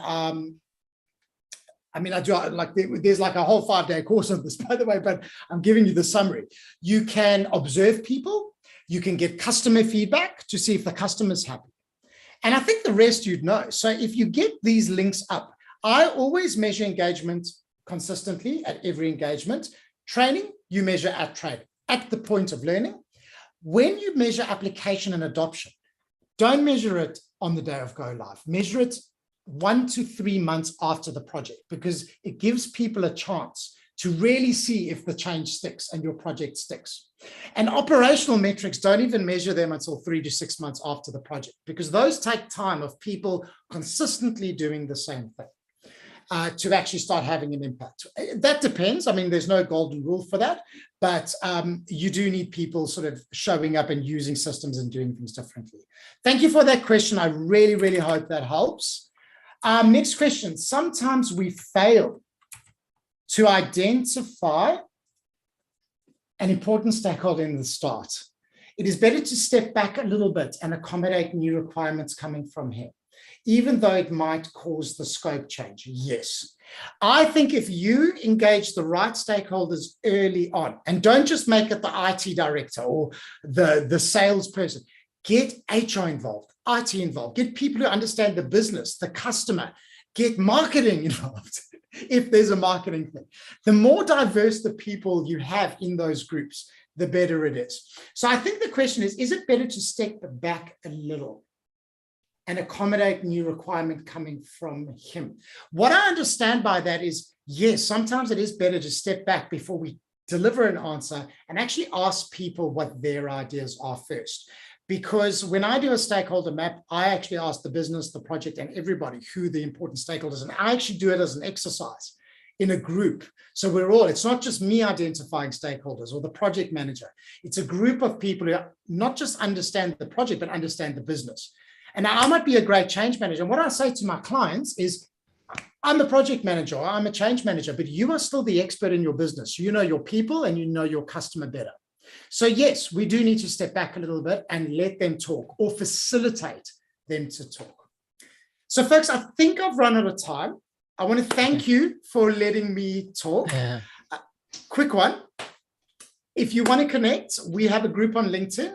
I mean, I do like, there's like a whole 5-day course on this, by the way, but I'm giving you the summary. You can observe people. You can get customer feedback to see if the customer's happy. And I think the rest you'd know. So if you get these links up, I always measure engagement consistently at every engagement. Training, you measure at training, at the point of learning. When you measure application and adoption, don't measure it on the day of go live. Measure it 1 to 3 months after the project, because it gives people a chance to really see if the change sticks and your project sticks. And operational metrics, don't even measure them until 3 to 6 months after the project, because those take time of people consistently doing the same thing to actually start having an impact. That depends. I mean, there's no golden rule for that, but you do need people sort of showing up and using systems and doing things differently. Thank you for that question. I really, really hope that helps. Next question. Sometimes we fail to identify an important stakeholder in the start. It is better to step back a little bit and accommodate new requirements coming from him, even though it might cause the scope change. Yes. I think if you engage the right stakeholders early on, and don't just make it the IT director or the salesperson, get HR involved, IT involved, get people who understand the business, the customer, get marketing involved. If there's a marketing thing, the more diverse the people you have in those groups, the better it is. So I think the question is it better to step back a little and accommodate new requirement coming from him? What I understand by that is, yes, sometimes it is better to step back before we deliver an answer and actually ask people what their ideas are first. Because when I do a stakeholder map, I actually ask the business, the project, and everybody who the important stakeholders, and I actually do it as an exercise in a group. So we're all, it's not just me identifying stakeholders or the project manager. It's a group of people who not just understand the project, but understand the business. And now I might be a great change manager. And what I say to my clients is, I'm a project manager, or I'm a change manager, but you are still the expert in your business. You know your people and you know your customer better. So yes, we do need to step back a little bit and let them talk or facilitate them to talk. So folks, I think I've run out of time. I want to thank you for letting me talk. Quick one. If you want to connect, we have a group on LinkedIn.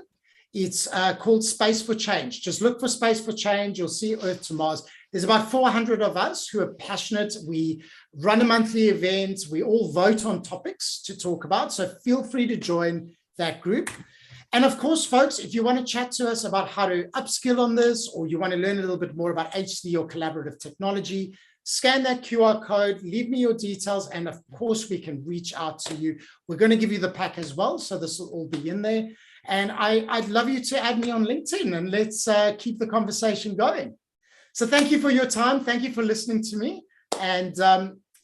It's called Space for Change. Just look for Space for Change. You'll see Earth to Mars. There's about 400 of us who are passionate. We run a monthly event. We all vote on topics to talk about. So feel free to join that group. And of course, folks, if you want to chat to us about how to upskill on this, or you want to learn a little bit more about HC or collaborative technology, scan that QR code, leave me your details, and of course, we can reach out to you. We're going to give you the pack as well, so this will all be in there. And I'd love you to add me on LinkedIn, and let's keep the conversation going. So thank you for your time. Thank you for listening to me, and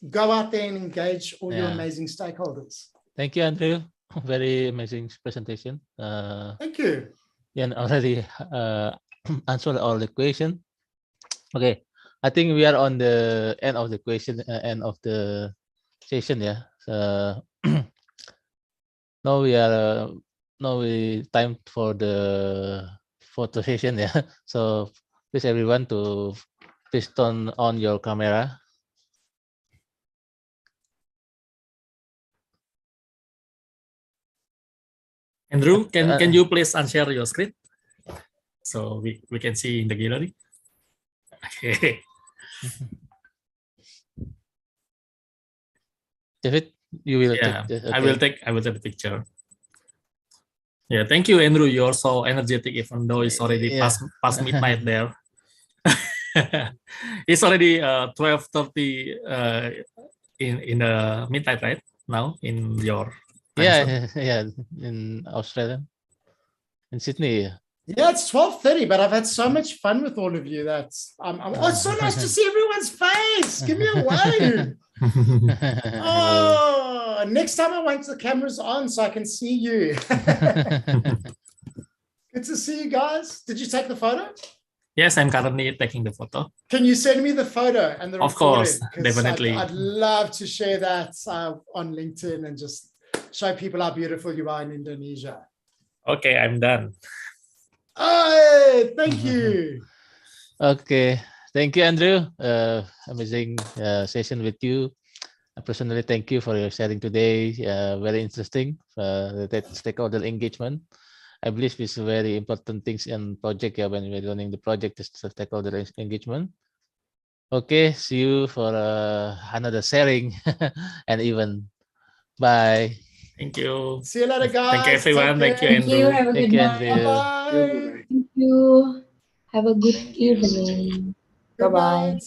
go out there and engage all your amazing stakeholders. Thank you, Andrew. Very amazing presentation. Thank you. And already answered all the question. Okay, I think we are on the end of the question, end of the session. Yeah. Now we are time for the photo session. Yeah. So please everyone to please turn on your camera. Andrew, can you please unshare your screen so we can see in the gallery? Okay. David, you will Yeah, take. I will take the picture. Yeah, thank you, Andrew. You're so energetic, even though it's already past midnight there. It's already 12:30 in the midnight right now in your time zone. Yeah, in Australia, in Sydney. Yeah, it's 12:30, but I've had so much fun with all of you. That's oh, it's so nice to see everyone's face. Give me a wave. Oh, next time I want the cameras on so I can see you. Good to see you guys. Did you take the photo? Yes, I'm currently taking the photo. Can you send me the photo and the Of course, recording? 'Cause definitely. I'd love to share that on LinkedIn and just show people how beautiful you are in Indonesia. Okay, I'm done. Oh, thank you. Okay, thank you, Andrew. Amazing session with you. I personally thank you for your sharing today. Very interesting. That stakeholder engagement. I believe it's very important things in project. Yeah, when we're running the project, is stakeholder engagement. Okay, see you for another sharing and even. Bye. Thank you. See you later, guys. Thank you, everyone. Take Thank you, care. Andrew. Have a Thank good you, night. Andrew. Bye-bye. Thank you. Have a good evening. Good Bye-bye. night.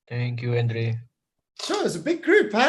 Thank you, Andre. Sure, it's a big group, huh?